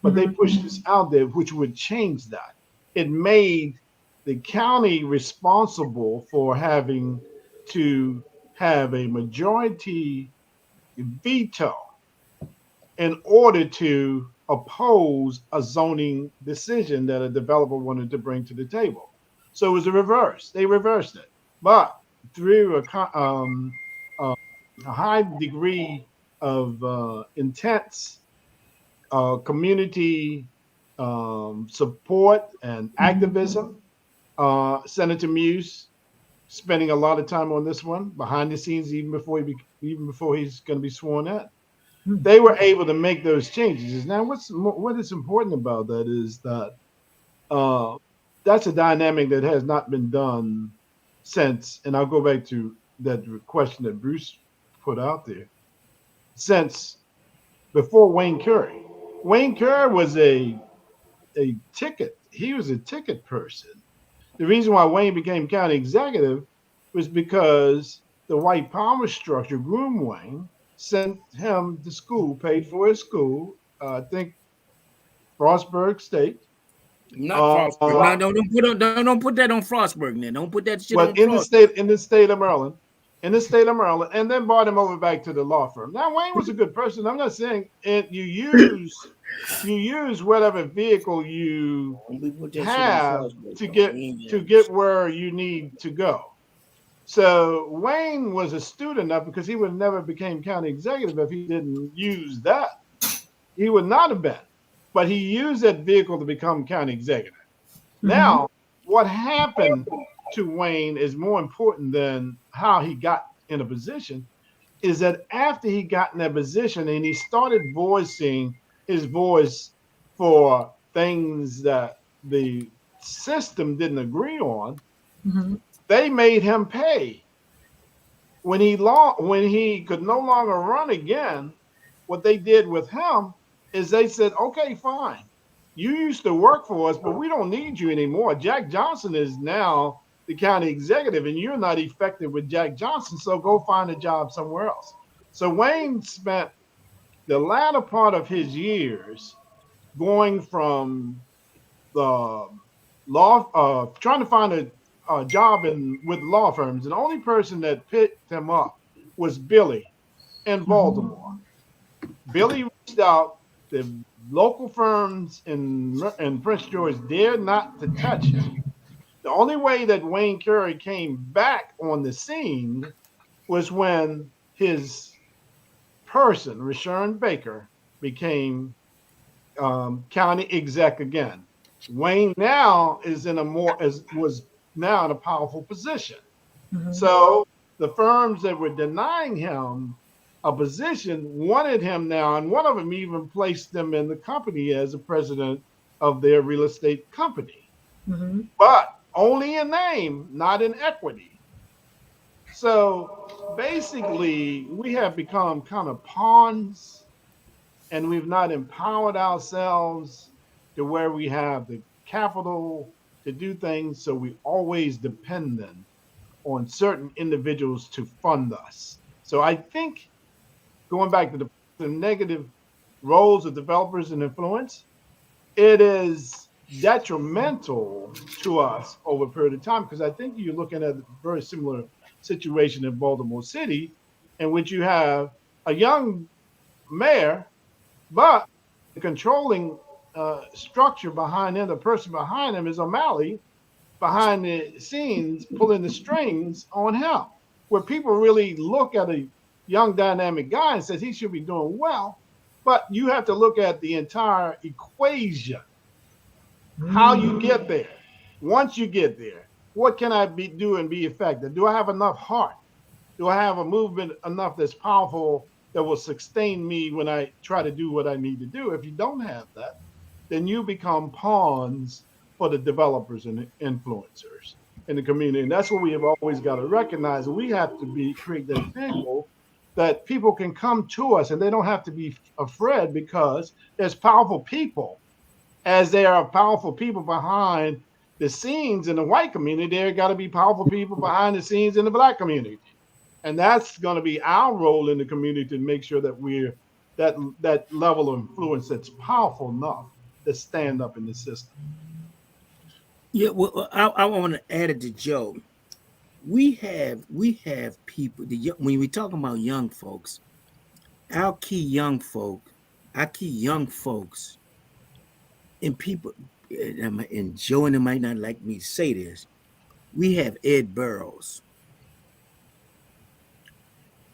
But they pushed this out there, which would change that. It made the county responsible for having to have a majority veto in order to oppose a zoning decision that a developer wanted to bring to the table. So it was a reverse. They reversed it, but through a high degree of intense community support and activism. Senator Muse spending a lot of time on this one behind the scenes, even before he's going to be sworn in. They were able to make those changes. Now, what is important about that is that uh, that's a dynamic that has not been done since, and I'll go back to that question that Bruce put out there, since before Wayne Curry. Wayne Curry was a ticket. He was a ticket person. The reason why Wayne became county executive was because the white power structure groomed Wayne, sent him to school, paid for his school. I think Frostburg State. Not Uh, Frostburg. No, don't put that on Frostburg. Now, don't put that shit well, on Frostburg. in the state of Maryland, and then brought him over back to the law firm. Now Wayne was a good person. I'm not saying it. You use whatever vehicle you We put that shit on have Frostburg. to No, get we ain't to got get where you need to go. So Wayne was astute enough because he would have never became county executive if he didn't use that. He would not have been. But he used that vehicle to become county executive. Now, what happened to Wayne is more important than how he got in a position, is that after he got in that position and he started voicing his voice for things that the system didn't agree on, they made him pay. When he could no longer run again, what they did with him is they said, okay, fine. You used to work for us, but we don't need you anymore. Jack Johnson is now the county executive, and you're not effective with Jack Johnson, so go find a job somewhere else. So Wayne spent the latter part of his years going from the trying to find a job with law firms. And the only person that picked him up was Billy in Baltimore. Billy reached out. The local firms in Prince George dared not to touch him. The only way that Wayne Curry came back on the scene was when his person, Rashawn Baker, became county exec again. Wayne now is in a was now in a powerful position. So the firms that were denying him a position wanted him now, and one of them even placed them in the company as a president of their real estate company, but only in name, not in equity. So basically, we have become kind of pawns, and we've not empowered ourselves to where we have the capital to do things. So we always dependent on certain individuals to fund us. So I think going back to the negative roles of developers and influence, it is detrimental to us over a period of time, because I think you're looking at a very similar situation in Baltimore City, in which you have a young mayor, but the controlling structure behind him, the person behind him is O'Malley, behind the scenes, pulling the strings on him, where people really look at a young dynamic guy and says he should be doing well, but you have to look at the entire equation, how you get there. Once you get there, what can I do and be effective? Do I have enough heart? Do I have a movement enough that's powerful that will sustain me when I try to do what I need to do? If you don't have that, then you become pawns for the developers and the influencers in the community. And that's what we have always got to recognize. We have to create that vehicle that people can come to us and they don't have to be afraid, because there's powerful people, as there are powerful people behind the scenes in the white community. There got to be powerful people behind the scenes in the black community. And that's going to be our role in the community, to make sure that we're that level of influence that's powerful enough to stand up in the system. Yeah, well, I want to add it to Joe. We have people. When we talking about young folks, our key young folk, our key young folks, and people, and Joe and them might not like me to say this. We have Ed Burrows.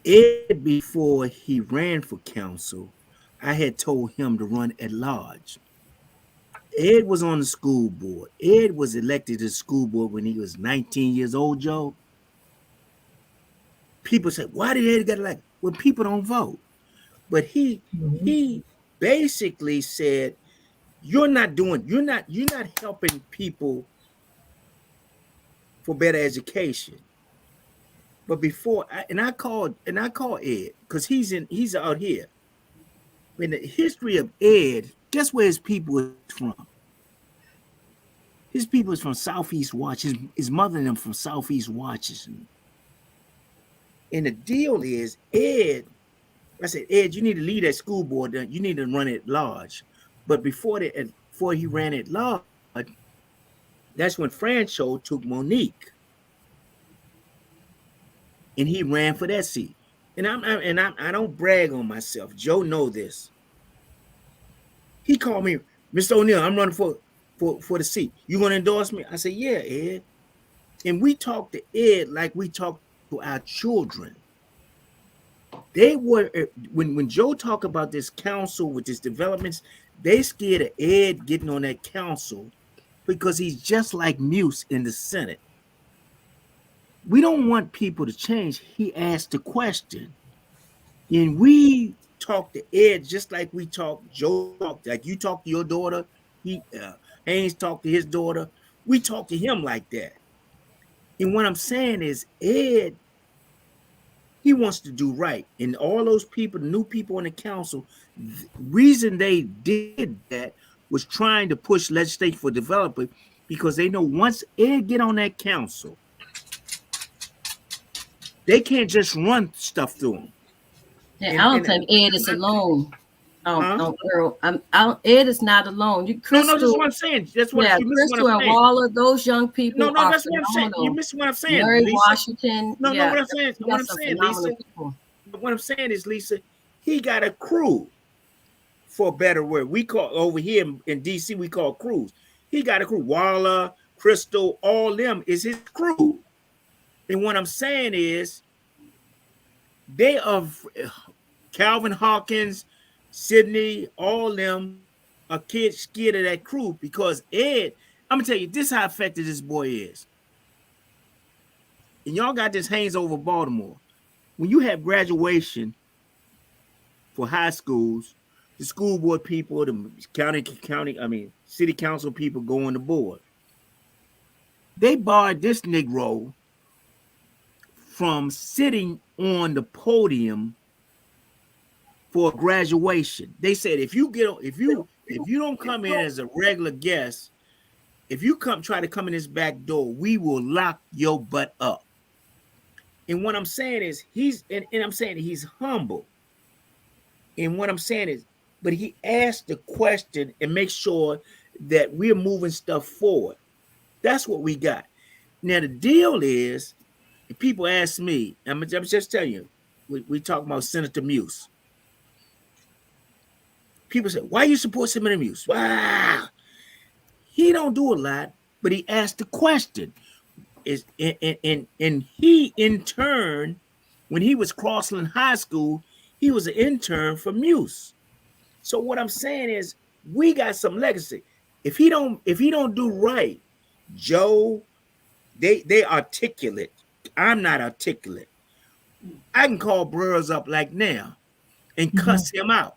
Ed, before he ran for council, I had told him to run at large. Ed was on the school board. Ed was elected to the school board when he was 19 years old, Joe. People said, why did Ed get elected? Well, people don't vote. But he basically said, you're not helping people for better education. But before I called Ed because he's out here. In the history of Ed, guess where his people is from? His people is from Southeast Washington. His mother and them from Southeast Washington. And the deal is, Ed, I said, Ed, you need to lead that school board. You need to run it large. But before he ran it large, that's when Francho took Monique, and he ran for that seat. And I don't brag on myself. Joe know this. He called me, Mr. O'Neill, I'm running for the seat. You gonna endorse me? I said, yeah, Ed. And we talked to Ed like we talked to our children. They were when Joe talked about this council with his developments, they scared of Ed getting on that council because he's just like Muse in the Senate. We don't want people to change. He asked the question. And we talk to Ed just like we talk, Joe talk, like you talk to your daughter, Haynes talked to his daughter. We talk to him like that. And what I'm saying is Ed, he wants to do right. And all those people, the new people on the council, the reason they did that was trying to push legislation for developers because they know once Ed get on that council, they can't just run stuff through him. Yeah, I don't think Ed is alone. Earl, Ed is not alone. No, that's what I'm saying. That's what you miss. Crystal and Waller, those young people. No, that's what I'm saying. You miss what I'm saying. Mary Lisa. Washington. No, what I'm saying. Lisa. What I'm saying is, Lisa, he got a crew. For a better word, we call over here in DC, we call crews. He got a crew. Waller, Crystal, all them is his crew. And what I'm saying is, they are Calvin Hawkins, Sydney, all them are kids scared of that crew because Ed, I'm gonna tell you, this is how effective this boy is. And y'all got this Haynes over Baltimore. When you have graduation for high schools, the school board people, the city council people go on the board. They barred this Negro from sitting on the podium for graduation. They said if you don't come in as a regular guest, if you try to come in this back door, we will lock your butt up. And what I'm saying is I'm saying he's humble. And what I'm saying is, but he asked the question and make sure that we're moving stuff forward. That's what we got. Now the deal is, if people ask me, I'm just telling you, we talk about Senator Muse. People say, why you support Senator Muse? Wow. He don't do a lot, but he asked the question. And he, in turn, when he was Crossland High School, he was an intern for Muse. So what I'm saying is, we got some legacy. If he don't do right, Joe, they articulate. I'm not articulate. I can call Brers up like now and cuss him out.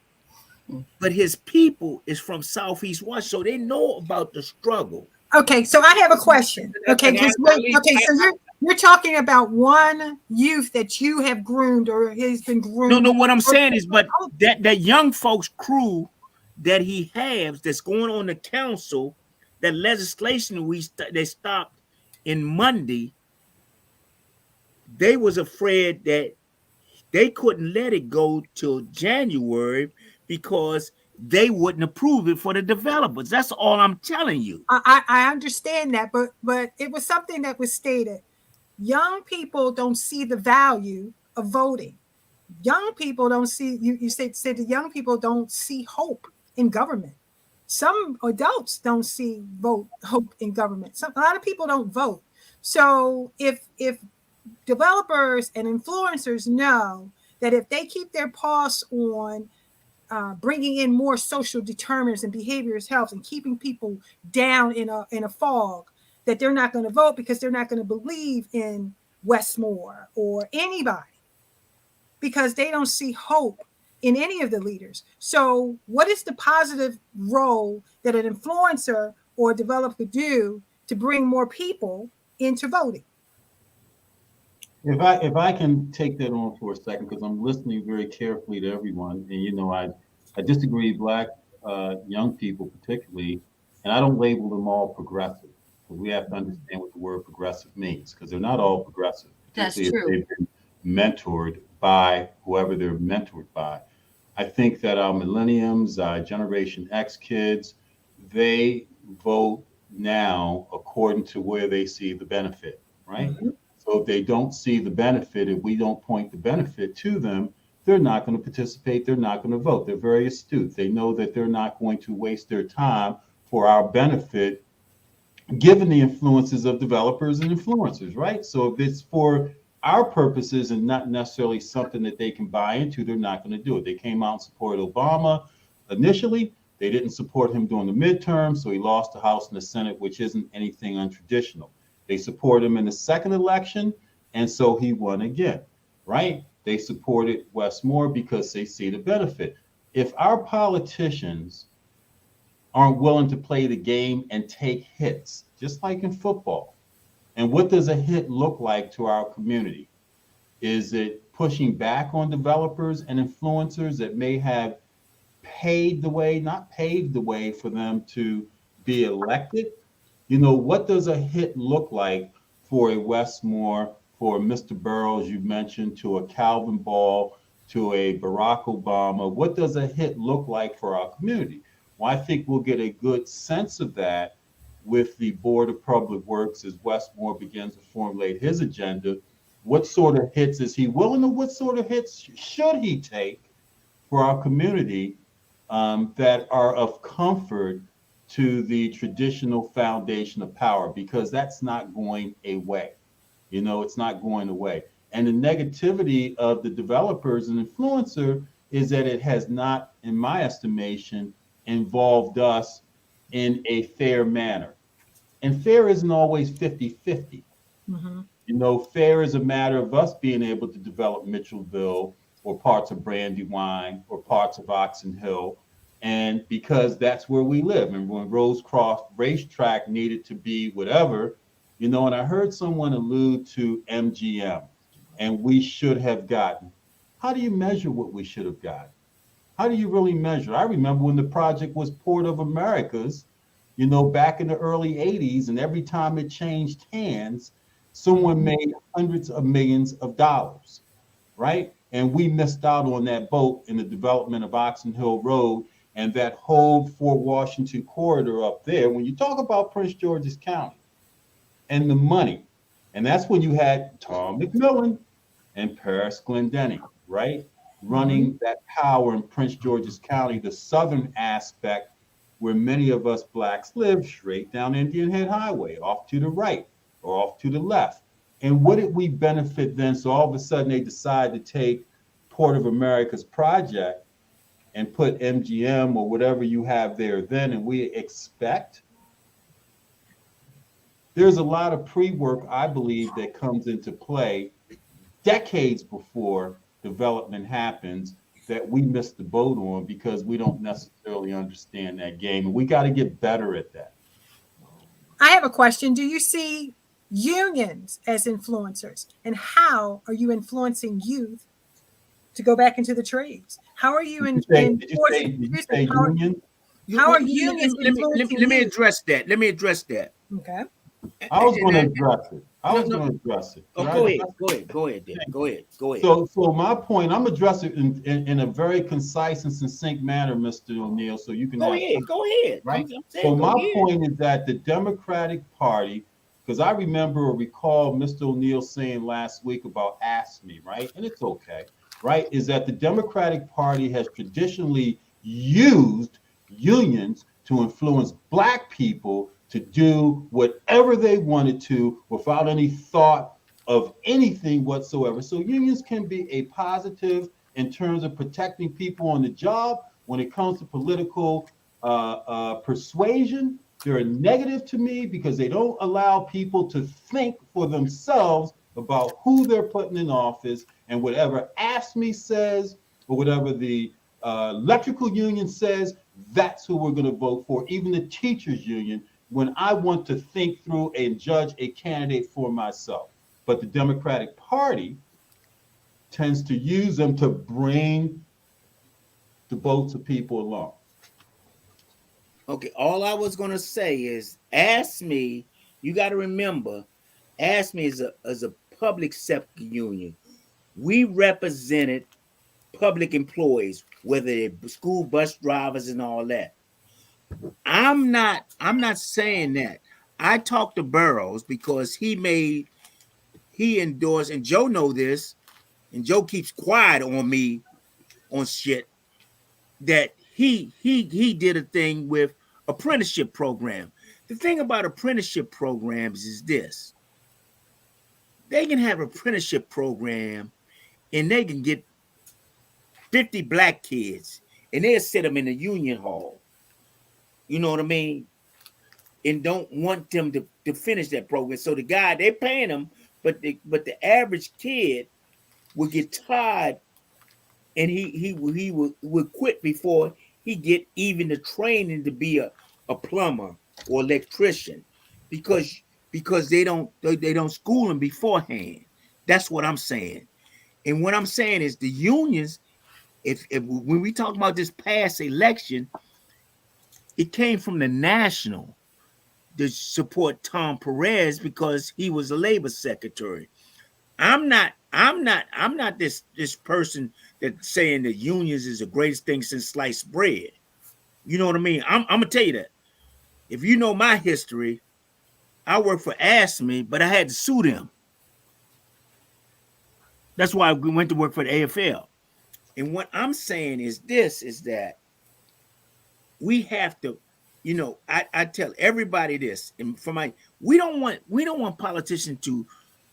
But his people is from Southeast Washington, so they know about the struggle. Okay, so I have a question. Okay, so you're talking about one youth that you have groomed or has been groomed. No, what I'm saying is, but that young folks crew that he has that's going on the council, that legislation they stopped in Monday, they was afraid that they couldn't let it go till January because they wouldn't approve it for the developers. That's all I'm telling you. I understand that, but it was something that was stated. Young people don't see the value of voting. Young people don't see, you said the young people don't see hope in government. Some adults don't see hope in government. A lot of people don't vote. So if developers and influencers know that if they keep their paws on bringing in more social determinants and behaviors health and keeping people down in a fog that they're not going to vote because they're not going to believe in Westmore or anybody because they don't see hope in any of the leaders. So what is the positive role that an influencer or a developer could do to bring more people into voting? If I can take that on for a second, because I'm listening very carefully to everyone, and I disagree, black young people particularly, and I don't label them all progressive. Because we have to understand what the word progressive means, because they're not all progressive, That's particularly true. if they've been mentored by whoever they're mentored by. I think that our millenniums, Generation X kids, they vote now according to where they see the benefit, right? Mm-hmm. So if they don't see the benefit, if we don't point the benefit to them, they're not going to participate. They're not going to vote. They're very astute. They know that they're not going to waste their time for our benefit, given the influences of developers and influencers, right? So if it's for our purposes and not necessarily something that they can buy into, they're not going to do it. They came out and supported Obama initially. They didn't support him during the midterm, so he lost the House and the Senate, which isn't anything untraditional. They supported him in the second election, and so he won again, right? They supported Westmore because they see the benefit. If our politicians aren't willing to play the game and take hits, just like in football, and what does a hit look like to our community? Is it pushing back on developers and influencers that may have not paved the way for them to be elected? What does a hit look like for a Westmore, for Mr. Burrows, you mentioned, to a Calvin Ball, to a Barack Obama? What does a hit look like for our community? Well, I think we'll get a good sense of that with the Board of Public Works as Westmore begins to formulate his agenda. What sort of hits is he willing to, what sort of hits should he take for our community that are of comfort to the traditional foundation of power, because that's not going away. It's not going away. And the negativity of the developers and influencer is that it has not, in my estimation, involved us in a fair manner. And fair isn't always 50-50. Mm-hmm. Fair is a matter of us being able to develop Mitchellville or parts of Brandywine or parts of Oxon Hill. And because that's where we live. And when Rosecroft Racetrack needed to be whatever, and I heard someone allude to MGM and we should have gotten. How do you measure what we should have gotten? How do you really measure? I remember when the project was Port of Americas, back in the early 80s, and every time it changed hands, someone made hundreds of millions of dollars, right? And we missed out on that boat in the development of Oxon Hill Road and that whole Fort Washington corridor up there. When you talk about Prince George's County and the money, and that's when you had Tom McMillan and Paris Glendenning, right? Running that power in Prince George's County, the southern aspect where many of us blacks live, straight down Indian Head Highway, off to the right or off to the left. And what did we benefit then? So all of a sudden they decide to take Port of America's project and put MGM or whatever you have there then, and we expect. There's a lot of pre-work, I believe, that comes into play decades before development happens that we miss the boat on because we don't necessarily understand that game. And we got to get better at that. I have a question. Do you see unions as influencers? And how are you influencing youth to go back into the trades? How are you Did you say union? How are unions influencing let me youth? address that. Let me address that. Okay. I was going to address it. Oh, go ahead, Dan. Go ahead. So my point, I'm addressing it in a very concise and succinct manner, Mr. O'Neill, so you can Go ahead. Right? So my point is that the Democratic Party, because I remember or recall Mr. O'Neill saying last week about Ask Me, right? And it's okay, right? Is that the Democratic Party has traditionally used unions to influence Black people to do whatever they wanted to without any thought of anything whatsoever. So unions can be a positive in terms of protecting people on the job, When it comes to political persuasion, they're negative to me because they don't allow people to think for themselves about who they're putting in office, and whatever AFSCME says or whatever the electrical union says, that's who we're going to vote for, even the teachers union, when I want to think through and judge a candidate for myself. But the Democratic Party tends to use them to bring the votes of people along. Okay, all I was gonna say is, ask me. You got to remember, ask me is a public sector union. We represented public employees, whether they're school bus drivers and all that. I'm not saying that. I talked to Burroughs because he endorsed, and Joe know this, and Joe keeps quiet on me on shit, that he did a thing with apprenticeship program. The thing about apprenticeship programs is this: they can have apprenticeship program and they can get 50 black kids and they'll sit them in the union hall. You know what I mean? And don't want them to finish that program. So the guy, they're paying them, but the average kid will get tired, and he would quit before he get even the training to be a plumber or electrician, because they don't school him beforehand. That's what I'm saying. And what I'm saying is the unions, if when we talk about this past election, it came from the national to support Tom Perez because he was a labor secretary. I'm not this person that's saying that unions is the greatest thing since sliced bread. You know what I mean? I'm gonna tell you that. If you know my history, I worked for ASME, but I had to sue them. That's why we went to work for the AFL. And what I'm saying is this: is that we have to, I tell everybody this, and for my we don't want politicians to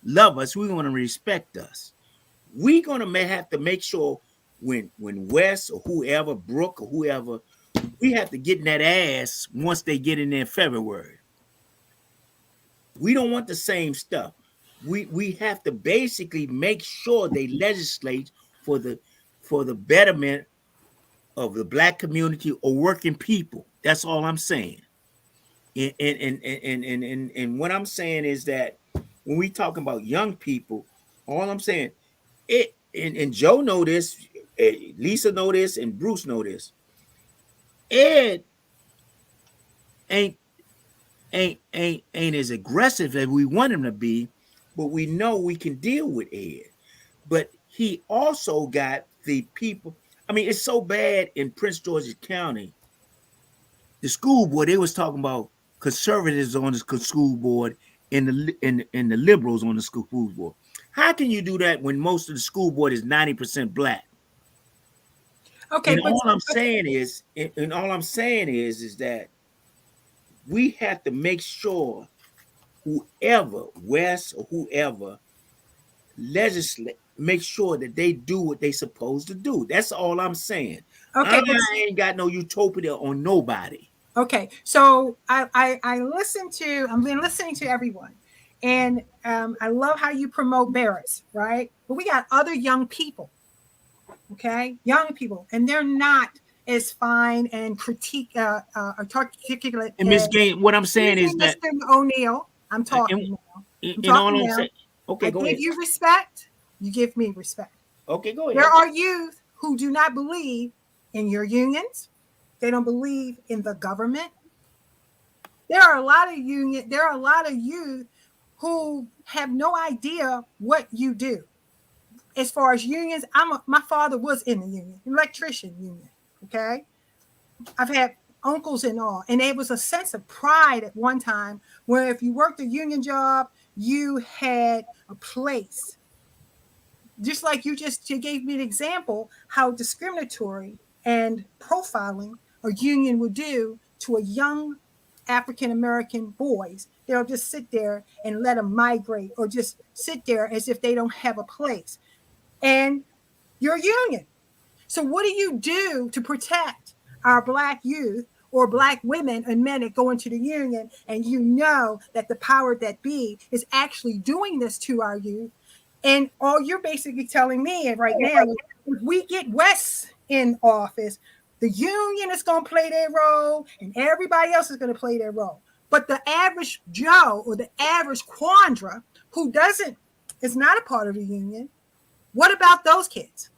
love us. We want to respect us. We're gonna have to make sure when Wes or whoever, Brooke or whoever, we have to get in that ass once they get in there in February. We don't want the same stuff. We have to basically make sure they legislate for the betterment of the black community or working people. That's all I'm saying. And what I'm saying is that when we talking about young people, all I'm saying, it and Joe know this, Lisa know this, and Bruce know this. Ed ain't ain't as aggressive as we want him to be, but we know we can deal with Ed. But he also got the people. I mean, it's so bad in Prince George's County. The school board, they was talking about conservatives on the school board and the liberals on the school board. How can you do that when most of the school board is 90% black? Okay, And all I'm saying is that we have to make sure whoever, West or whoever, legislate, make sure that they do what they supposed to do. That's all I'm saying. okay, I ain't got no utopia on nobody. Okay, so I've been listening to everyone, and I love how you promote Barrett's, right? But we got other young people, okay, young people, and they're not as fine and articulate. And Miss Gaines, what I'm saying is that Mr. O'Neill, I'm talking now. In all I'm saying, okay, go ahead. I give you respect. You give me respect. Okay, go ahead. There are youth who do not believe in your unions. They don't believe in the government. There are a lot of youth who have no idea what you do. As far as unions, my father was in the union, electrician union. Okay. I've had uncles and all, and it was a sense of pride at one time where if you worked a union job, you had a place. Just like you gave me an example how discriminatory and profiling a union would do to a young African-American boys. They'll just sit there and let them migrate or just sit there as if they don't have a place. And you're a union. So what do you do to protect our Black youth or Black women and men that go into the union, and you know that the power that be is actually doing this to our youth? And all you're basically telling me right now is if we get West in office, the union is going to play their role and everybody else is going to play their role. But the average Joe or the average Quandra who is not a part of the union, what about those kids?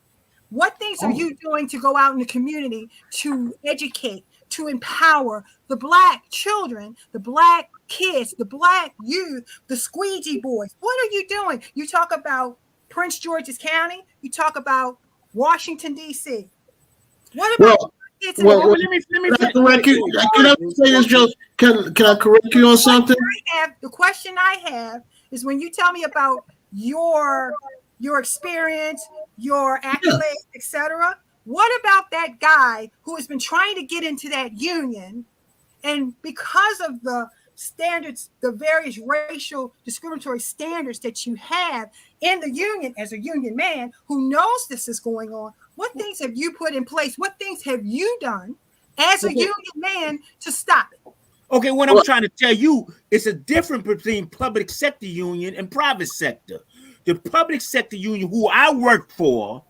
What things are you doing to go out in the community to educate, to empower the Black children, the Black kids, the Black youth, the squeegee boys? What are you doing? You talk about Prince George's County. You talk about Washington, D.C. What about kids in well, the let me correct you. Can I say this, Joe? Can I correct you on something? The question I have is when you tell me about your experience, your accolades, etc. What about that guy who has been trying to get into that union, and because of the standards, the various racial discriminatory standards that you have in the union as a union man who knows this is going on, what things have you put in place? What things have you done as a union man to stop it? Okay, what I'm trying to tell you, it's a difference between public sector union and private sector. The public sector union, who I work for,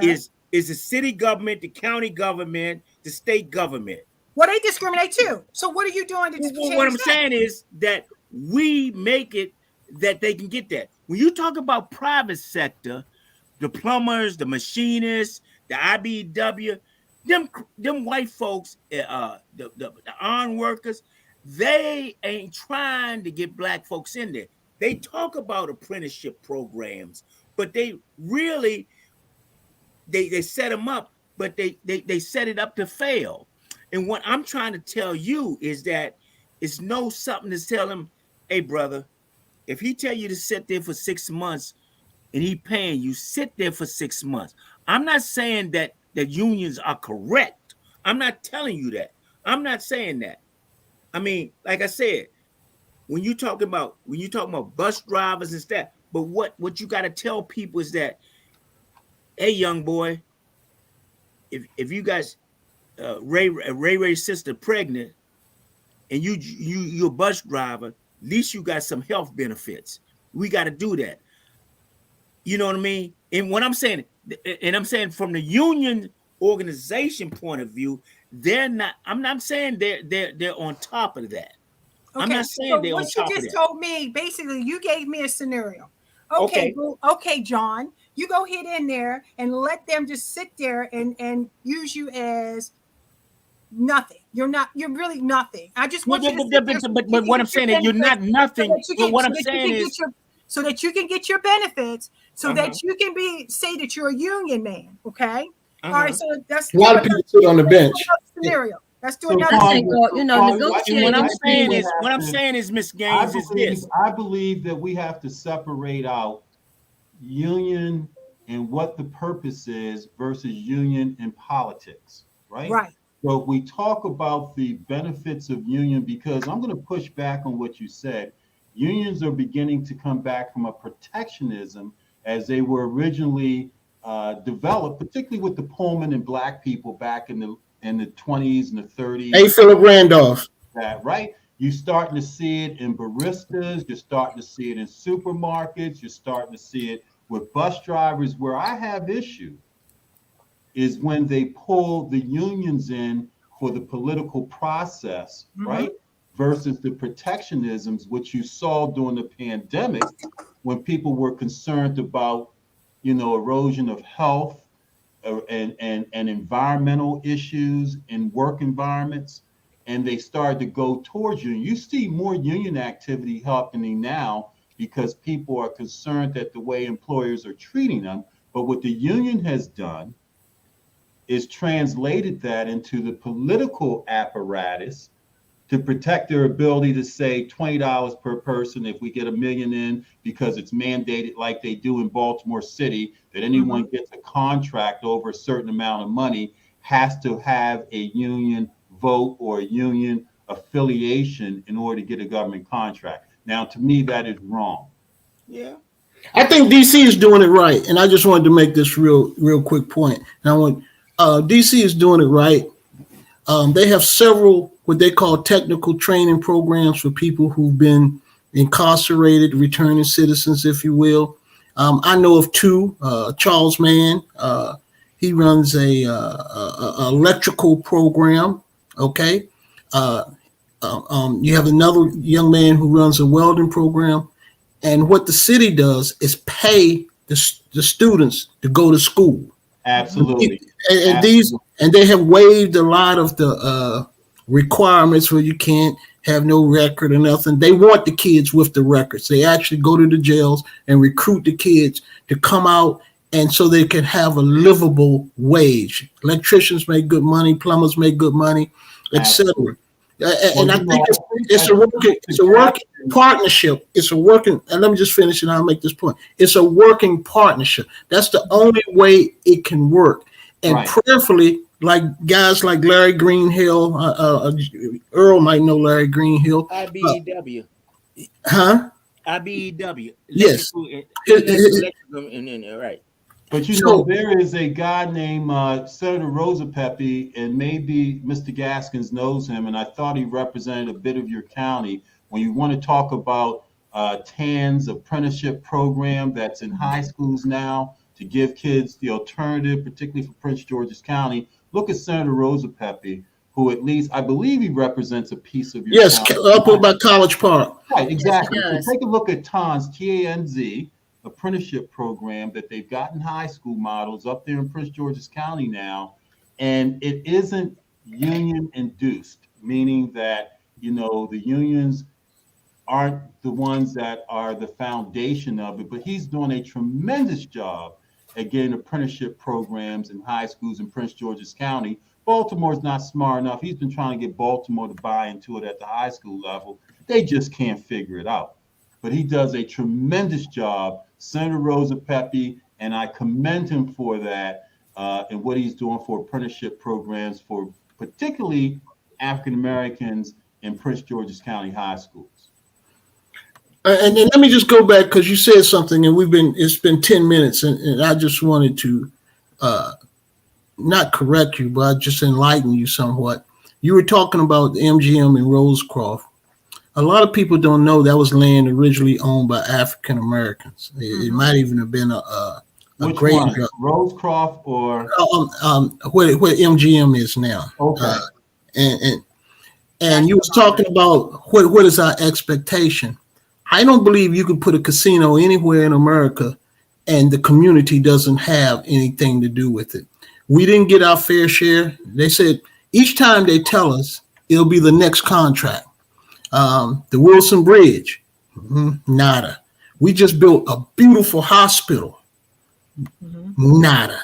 is the city government, the county government, the state government. Well, they discriminate too. So what are you doing to change what I'm saying is that we make it that they can get that. When you talk about private sector, the plumbers, the machinists, the IBW, them white folks, the iron workers, they ain't trying to get Black folks in there. They talk about apprenticeship programs, but they really they set them up, but they set it up to fail. And what I'm trying to tell you is that it's no something to tell him, hey brother, if he tell you to sit there for 6 months and he paying you, sit there for 6 months. I'm not saying that unions are correct. I'm not telling you that. I'm not saying that. I mean, like I said, when you talking about bus drivers and stuff, but what you got to tell people is that, hey, young boy, if you guys Ray's sister pregnant and you're a bus driver, at least you got some health benefits. We got to do that. You know what I mean? And what I'm saying, and I'm saying from the union organization point of view, they're not. I'm not saying they're on top of that. Okay, I'm not saying they're on top of that. What you just told me, basically, you gave me a scenario. Okay, John, you go hit in there and let them just sit there and use you as nothing. You're really nothing. I just want you to but what I'm saying is you're not nothing. But what I'm saying is so that you can get your benefits, so that you can say that you're a union man. Okay. All right. So that's a lot of people sit on the bench. Scenario. Let's do another. What I'm saying is, Miss Gaines, is this. I believe that we have to separate out union and what the purpose is versus union in politics, right? Right. So we talk about the benefits of union, because I'm going to push back on what you said. Unions are beginning to come back from a protectionism as they were originally developed, particularly with the Pullman and Black people back in the 20s and the 30s. Hey, Philip Randolph. That, right? You're starting to see it in baristas. You're starting to see it in supermarkets. You're starting to see it with bus drivers. Where I have issue is when they pull the unions in for the political process, right? Versus the protectionisms, which you saw during the pandemic, when people were concerned about, erosion of health and environmental issues in work environments, and they started to go towards you. You see more union activity happening now because people are concerned at the way employers are treating them. But what the union has done is translated that into the political apparatus to protect their ability to say $20 per person if we get 1 million in, because it's mandated like they do in Baltimore City, that anyone gets a contract over a certain amount of money has to have a union vote or a union affiliation in order to get a government contract. Now, to me, that is wrong. Yeah. I think DC is doing it right. And I just wanted to make this real quick point. And I want DC is doing it right. They have several what they call technical training programs for people who've been incarcerated, returning citizens, if you will. I know of two. Charles Mann, he runs a electrical program. Okay. You have another young man who runs a welding program. And what the city does is pay the students to go to school. Absolutely. And Absolutely. they have waived a lot of the requirements where you can't have no record or nothing. They want the kids with the records. They actually go to the jails and recruit the kids to come out, and so they can have a livable wage. Electricians make good money, plumbers make good money, etc. And I think it's a working partnership. It's a working, and let me just finish and I'll make this point. It's a working partnership. That's the only way it can work. And Right. prayerfully, like guys like Larry Greenhill, Earl might know Larry Greenhill. IBEW. Huh? IBEW. Yes. Electrical, and right. But you know, there is a guy named Senator Rosa Pepe, and maybe Mr. Gaskins knows him, and I thought he represented a bit of your county. When you want to talk about TAN's apprenticeship program that's in high schools now to give kids the alternative, particularly for Prince George's County, look at Senator Rosa Pepe, who at least, I believe he represents a piece of your yes, county. up about College Park. Right, exactly. Yes, So take a look at TAN's, TANZ, apprenticeship program that they've gotten high school models up there in Prince George's County now, and it isn't union induced, meaning that, you know, the unions aren't the ones that are the foundation of it, but he's doing a tremendous job at getting apprenticeship programs in high schools in Prince George's County. Baltimore's not smart enough. He's been trying to get Baltimore to buy into it at the high school level. They just can't figure it out. But he does a tremendous job, Senator Rosa Pepe, and I commend him for that and what he's doing for apprenticeship programs for particularly African Americans in Prince George's County high schools. And then let me just go back because you said something, and it's been 10 minutes, and I just wanted to not correct you, but just enlighten you somewhat. You were talking about the MGM in Rosecroft. A lot of people don't know that was land originally owned by African Americans. It might even have been a Which one? Rosecroft or where MGM is now. okay. And you was talking about what is our expectation. I don't believe you can put a casino anywhere in America and the community doesn't have anything to do with it. We didn't get our fair share. They said each time they tell us it'll be the next contract. The Wilson Bridge, nada. We just built a beautiful hospital, nada.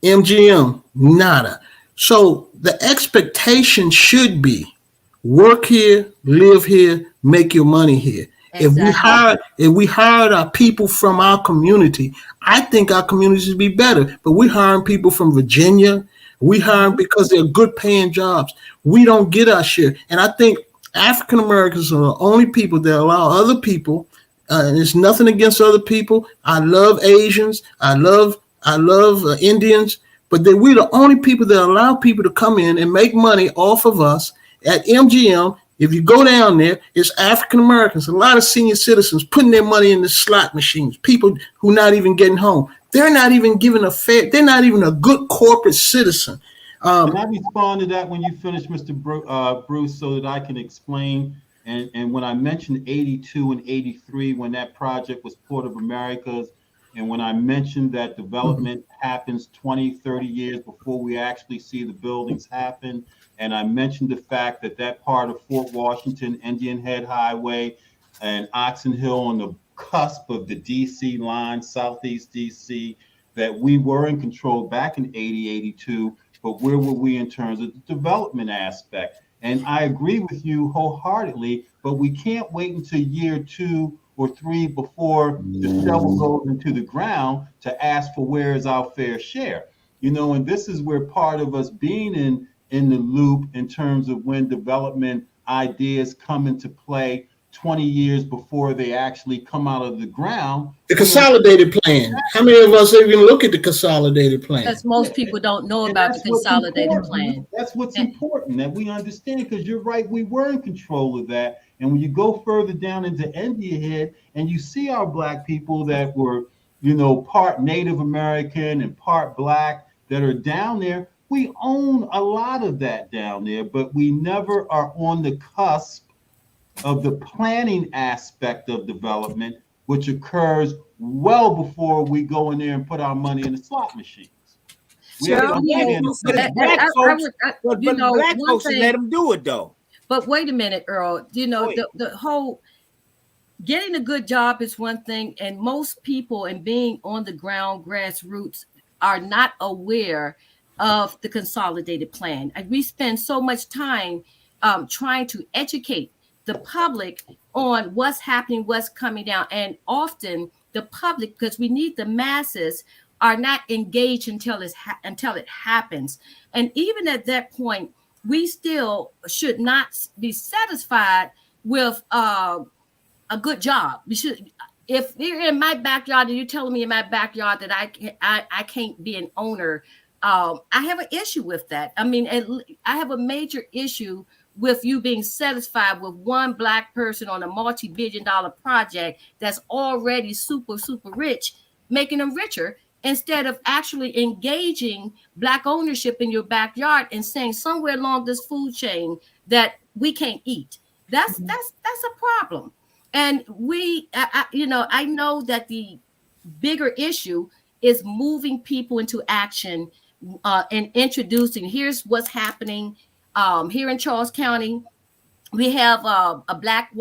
MGM, nada. So the expectation should be work here, live here, make your money here. Exactly. If we hired our people from our community, I think our communities would be better. But we're hiring people from Virginia. We hire because they're good paying jobs. We don't get our share. And I think African Americans are the only people that allow other people, and it's nothing against other people. I love Asians. I love Indians. But we're the only people that allow people to come in and make money off of us at MGM. If you go down there, it's African Americans, a lot of senior citizens putting their money in the slot machines, people who not even getting home. They're not even given they're not even a good corporate citizen. Can I respond to that when you finish, Mr. Bruce, so that I can explain? And when I mentioned 82 and 83, when that project was Port of Americas, and when I mentioned that development happens 20, 30 years before we actually see the buildings happen, and I mentioned the fact that that part of Fort Washington, Indian Head Highway, and Oxon Hill on the cusp of the DC line, Southeast DC, that we were in control back in 80, 82, but where were we in terms of the development aspect? And I agree with you wholeheartedly, but we can't wait until year 2 or 3 before the shovel goes into the ground to ask for where is our fair share. You know, and this is where part of us being in the loop in terms of when development ideas come into play. 20 years before they actually come out of the ground. The consolidated plan. How many of us even look at the consolidated plan? Because most people don't know And about the that's what's consolidated important. plan. That's what's And- important, that we understand, because you're right, we were in control of that. And when you go further down into India Head and you see our Black people that were, part Native American and part Black that are down there, we own a lot of that down there, but we never are on the cusp of the planning aspect of development, which occurs well before we go in there and put our money in the slot machines. We have to understand But that. it's black folks, but black one folks thing, let them do it though. but wait a minute, Earl. Go ahead. The whole getting a good job is one thing, and most people and being on the ground, grassroots, are not aware of the consolidated plan. And we spend so much time trying to educate the public on what's happening, what's coming down, and often the public, because we need the masses, are not engaged until it happens. And even at that point, we still should not be satisfied with a good job. We should, if you're in my backyard and you're telling me in my backyard that I can't be an owner, I have an issue with that. I mean, I have a major issue with you being satisfied with one Black person on a multi-billion-dollar project that's already super, super rich, making them richer, instead of actually engaging Black ownership in your backyard and saying somewhere along this food chain that we can't eat. That's a problem. And I know that the bigger issue is moving people into action and introducing. Here's what's happening here in Charles County. We have a Black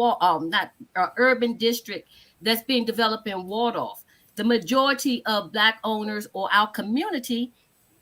urban district that's being developed in Waldorf. The majority of Black owners or our community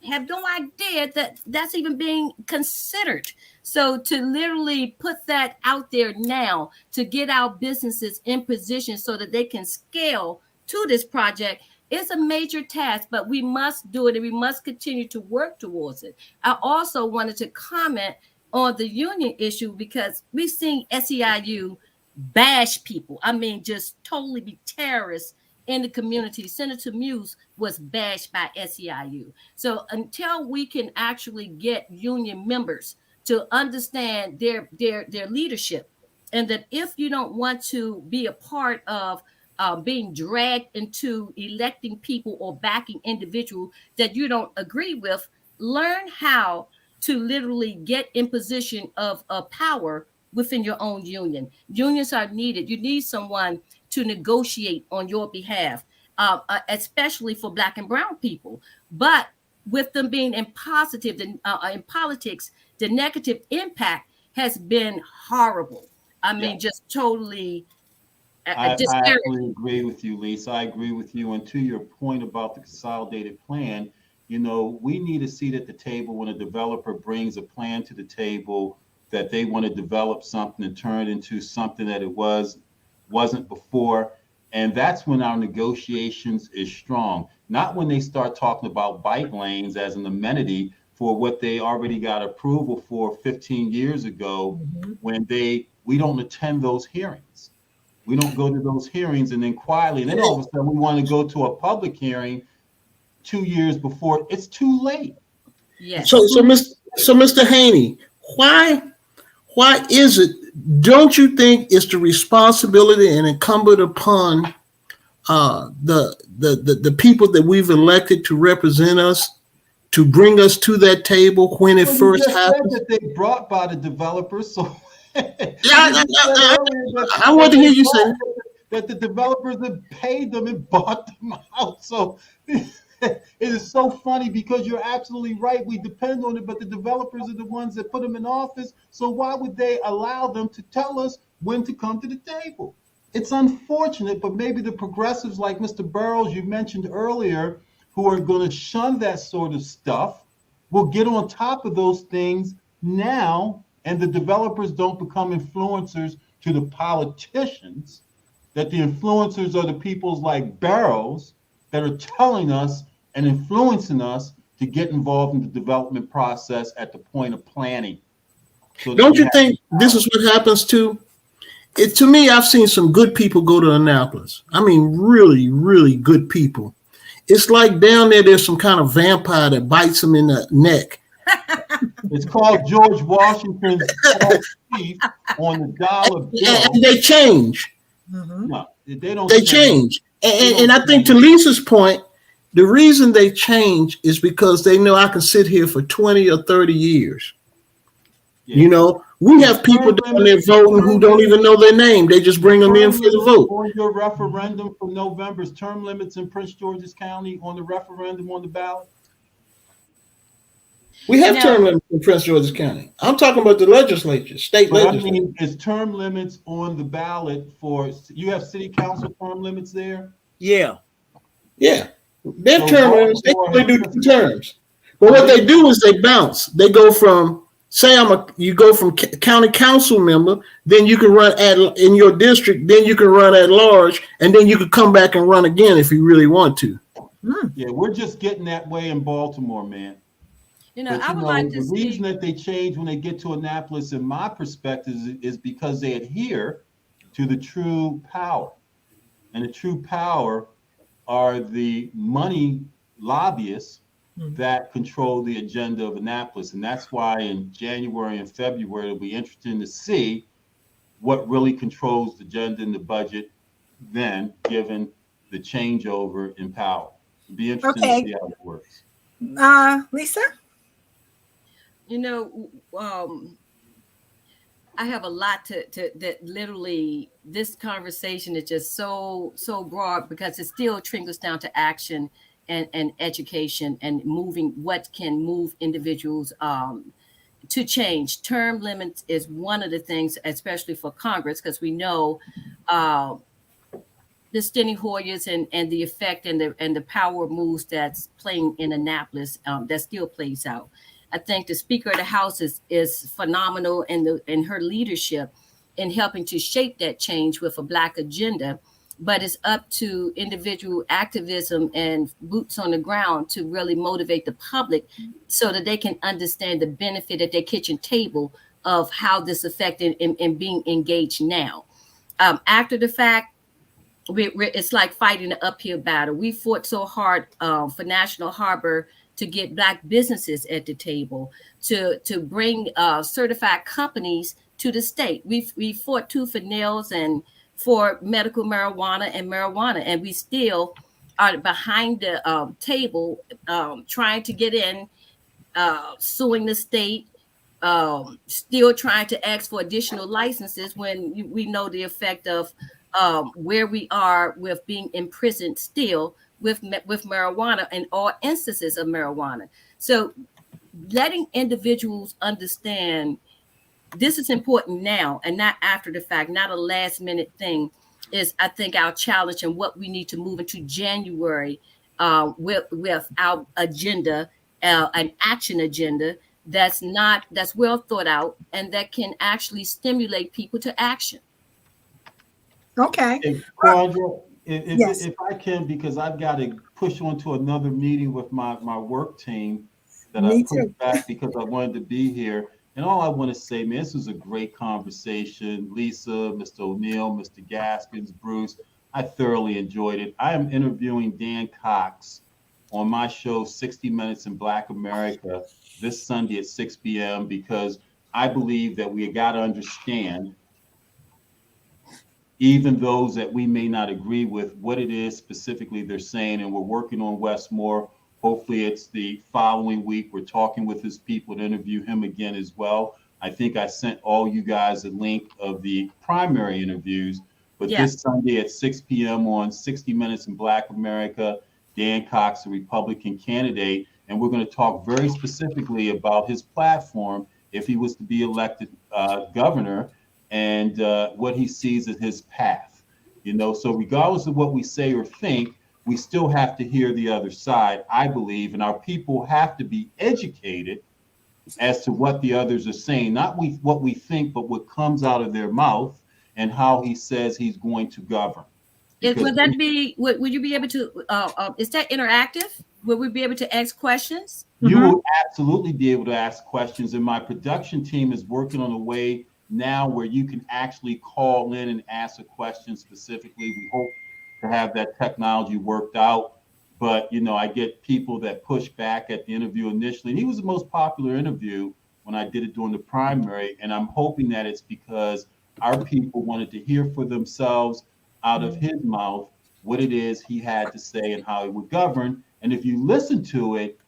have no idea that that's even being considered. So to literally put that out there now to get our businesses in position so that they can scale to this project is a major task, but we must do it and we must continue to work towards it. I also wanted to comment on the union issue because we've seen SEIU bash people. I mean, just totally be terrorists in the community. Senator Muse was bashed by SEIU. So until we can actually get union members to understand their leadership, and that if you don't want to be a part of being dragged into electing people or backing individuals that you don't agree with, learn how to literally get in position of power within your own union. Unions are needed. You need someone to negotiate on your behalf, especially for Black and brown people. But with them being in politics, the negative impact has been horrible. I mean, just totally I absolutely agree with you, Lisa. I agree with you. And to your point about the consolidated plan, we need a seat at the table when a developer brings a plan to the table that they want to develop something and turn it into something that it wasn't before. And that's when our negotiations is strong, not when they start talking about bike lanes as an amenity for what they already got approval for 15 years ago, when we don't attend those hearings. We don't go to those hearings, and then quietly, and then all of a sudden we want to go to a public hearing 2 years before. It's too late. Yes. So Mr. Haney, why is it? Don't you think it's the responsibility and incumbent upon the people that we've elected to represent us to bring us to that table when it first happens? That they brought by the developers, so. I want to hear you say that the developers have paid them and bought them out. So it is so funny because you're absolutely right. We depend on it, but the developers are the ones that put them in office. So why would they allow them to tell us when to come to the table? It's unfortunate, but maybe the progressives like Mr. Burrows, you mentioned earlier, who are going to shun that sort of stuff, will get on top of those things now, and the developers don't become influencers to the politicians, that the influencers are the peoples like Barrows that are telling us and influencing us to get involved in the development process at the point of planning. So don't you think this is what happens too? to me, I've seen some good people go to Annapolis. I mean, really, really good people. It's like down there's some kind of vampire that bites them in the neck. It's called George Washington's false teeth on the dollar bill. And they change. No, they don't. They change. And I think to Lisa's point, the reason they change is because they know I can sit here for 20 or 30 years. Yeah. You know, we have people down there voting who don't even know their name. They just bring them in for the vote. On your referendum for November's term limits in Prince George's County on the referendum on the ballot? We have term limits in Prince George's County. I'm talking about the legislature, state legislature. I mean, is term limits on the ballot for, you have city council term limits there? Yeah. Yeah. Their term limits, they do 2 terms. But what they do is they bounce. They go from, say you go from county council member, then you can run in your district, then you can run at large, and then you can come back and run again if you really want to. Yeah, we're just getting that way in Baltimore, man. You know, I would like to see. The reason that they change when they get to Annapolis, in my perspective, is because they adhere to the true power. And the true power are the money lobbyists that control the agenda of Annapolis. And that's why in January and February, it'll be interesting to see what really controls the agenda and the budget then, given the changeover in power. It'll be interesting to see how it works. Lisa? You know, I have a lot to that literally this conversation is just so broad because it still trickles down to action and education and moving what can move individuals to change. Term limits is one of the things, especially for Congress, because we know the Steny Hoyers and the effect and the power moves that's playing in Annapolis that still plays out. I think the Speaker of the House is phenomenal in her leadership in helping to shape that change with a Black agenda. But it's up to individual activism and boots on the ground to really motivate the public so that they can understand the benefit at their kitchen table of how this affected and being engaged now. After the fact, it's like fighting an uphill battle. We fought so hard for National Harbor to get Black businesses at the table, to bring certified companies to the state. We fought tooth and nails and for medical marijuana, and we still are behind the table trying to get in, suing the state, still trying to ask for additional licenses when we know the effect of where we are with being imprisoned still with marijuana and all instances of marijuana. So letting individuals understand this is important now and not after the fact, not a last minute thing, is I think our challenge and what we need to move into January with our agenda, an action agenda that's well thought out and that can actually stimulate people to action. Okay. Quandra, if I can, because I've got to push on to another meeting with my work team that I put back because I wanted to be here. And all I want to say, man, this was a great conversation. Lisa, Mr. O'Neill, Mr. Gaskins, Bruce, I thoroughly enjoyed it. I am interviewing Dan Cox on my show, 60 Minutes in Black America, this Sunday at 6 p.m. because I believe that we got to understand, even those that we may not agree with, what it is specifically they're saying. And we're working on Westmore. Hopefully it's the following week. We're talking with his people to interview him again as well. I think I sent all you guys a link of the primary interviews, but This Sunday at 6 p.m. on 60 Minutes in Black America, Dan Cox, a Republican candidate, and we're going to talk very specifically about his platform if he was to be elected governor and what he sees as his path. You know, so regardless of what we say or think, we still have to hear the other side, I believe, and our people have to be educated as to what the others are saying, not what we think, but what comes out of their mouth and how he says he's going to govern. Would that be, would you be able to, is that interactive? Would we be able to ask questions? You will absolutely be able to ask questions, and my production team is working on a way now where you can actually call in and ask a question specifically. We hope to have that technology worked out. But, I get people that push back at the interview initially. And he was the most popular interview when I did it during the primary. And I'm hoping that it's because our people wanted to hear for themselves out of his mouth what it is he had to say and how he would govern. And if you listen to it,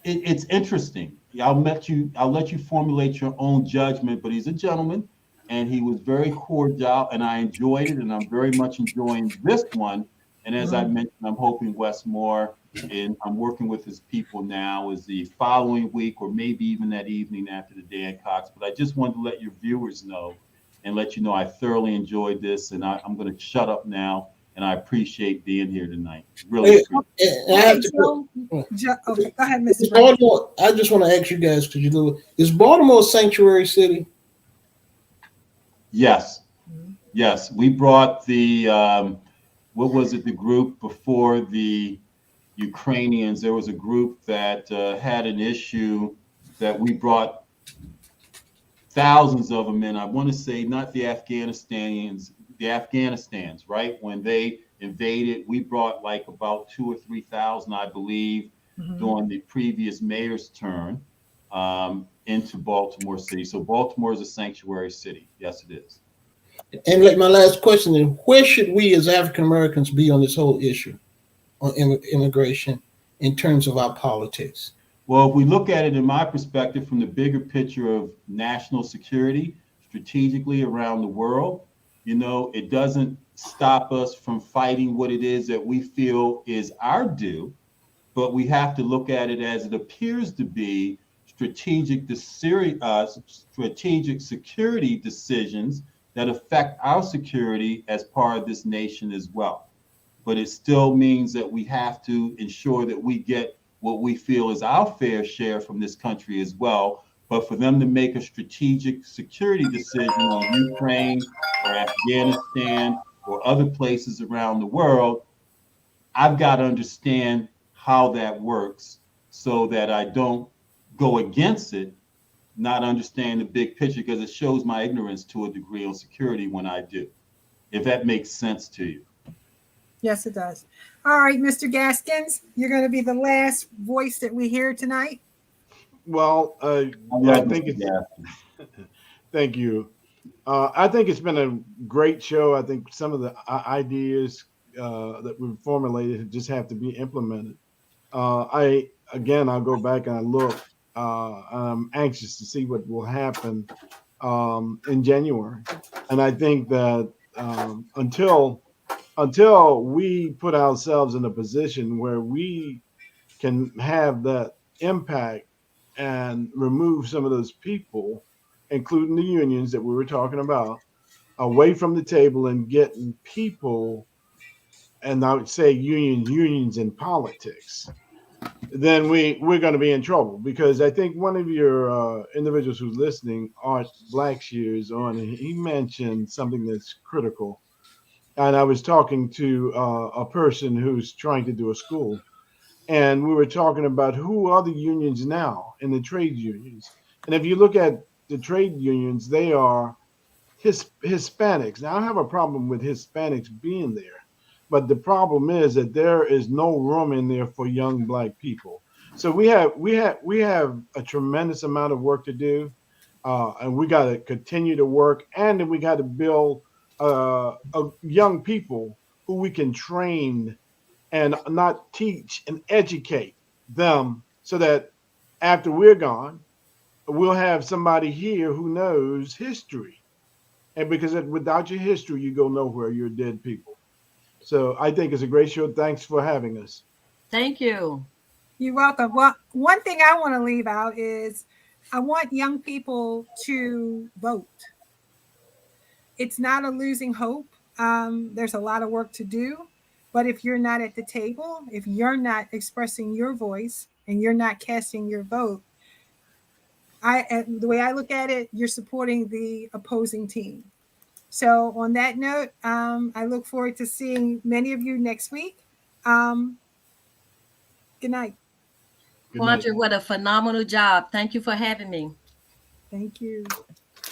it's interesting. I'll let you formulate your own judgment, but he's a gentleman and he was very cordial and I enjoyed it and I'm very much enjoying this one. And as I mentioned, I'm hoping Westmore and I'm working with his people now is the following week or maybe even that evening after the Dan Cox. But I just wanted to let your viewers know and let you know I thoroughly enjoyed this and I'm going to shut up now and I appreciate being here tonight. Really appreciate I have Okay, to. okay, go ahead, Mr. Is Brown. Baltimore, I just want to ask you guys because you know, is Baltimore a sanctuary city? Yes. Yes. We brought the, what was it, the group before the Ukrainians? There was a group that had an issue that we brought thousands of them in. I want to say not the Afghanistans, right? When they invaded, we brought like about 2,000 or 3,000, I believe, during the previous mayor's term into Baltimore City. So Baltimore is a sanctuary city. Yes, it is. And like my last question is, where should we as African Americans be on this whole issue on immigration in terms of our politics? Well, if we look at it in my perspective from the bigger picture of national security strategically around the world, it doesn't stop us from fighting what it is that we feel is our due, but we have to look at it as it appears to be strategic security decisions that affect our security as part of this nation as well. But it still means that we have to ensure that we get what we feel is our fair share from this country as well. But for them to make a strategic security decision on Ukraine or Afghanistan or other places around the world, I've got to understand how that works so that I don't go against it, not understand the big picture, because it shows my ignorance to a degree on security when I do, if that makes sense to you. Yes, it does. All right, Mr. Gaskins, you're going to be the last voice that we hear tonight. Well, I think it's thank you. I think it's been a great show. I think some of the ideas that we've formulated just have to be implemented. I'll go back and I look. I'm anxious to see what will happen in January, and I think that until we put ourselves in a position where we can have that impact and remove some of those people, including the unions that we were talking about, away from the table and getting people, and I would say unions in politics, then we're going to be in trouble. Because I think one of your individuals who's listening, Art Blackshear, is on, and he mentioned something that's critical. And I was talking to a person who's trying to do a school, and we were talking about who are the unions now in the trade unions. And if you look at the trade unions, they are Hispanics. Now, I have a problem with Hispanics being there, but the problem is that there is no room in there for young black people. So we have a tremendous amount of work to do, and we got to continue to work, and then we got to build young people who we can train and not teach and educate them, so that after we're gone, we'll have somebody here who knows history. And because without your history, you go nowhere. You're dead people. So I think it's a great show. Thanks for having us. Thank you. You're welcome. Well, one thing I want to leave out is I want young people to vote. It's not a losing hope. There's a lot of work to do. But if you're not at the table, if you're not expressing your voice and you're not casting your vote, the way I look at it, you're supporting the opposing team. So on that note, I look forward to seeing many of you next week. Good night. Good night. Quandra, what a phenomenal job. Thank you for having me. Thank you.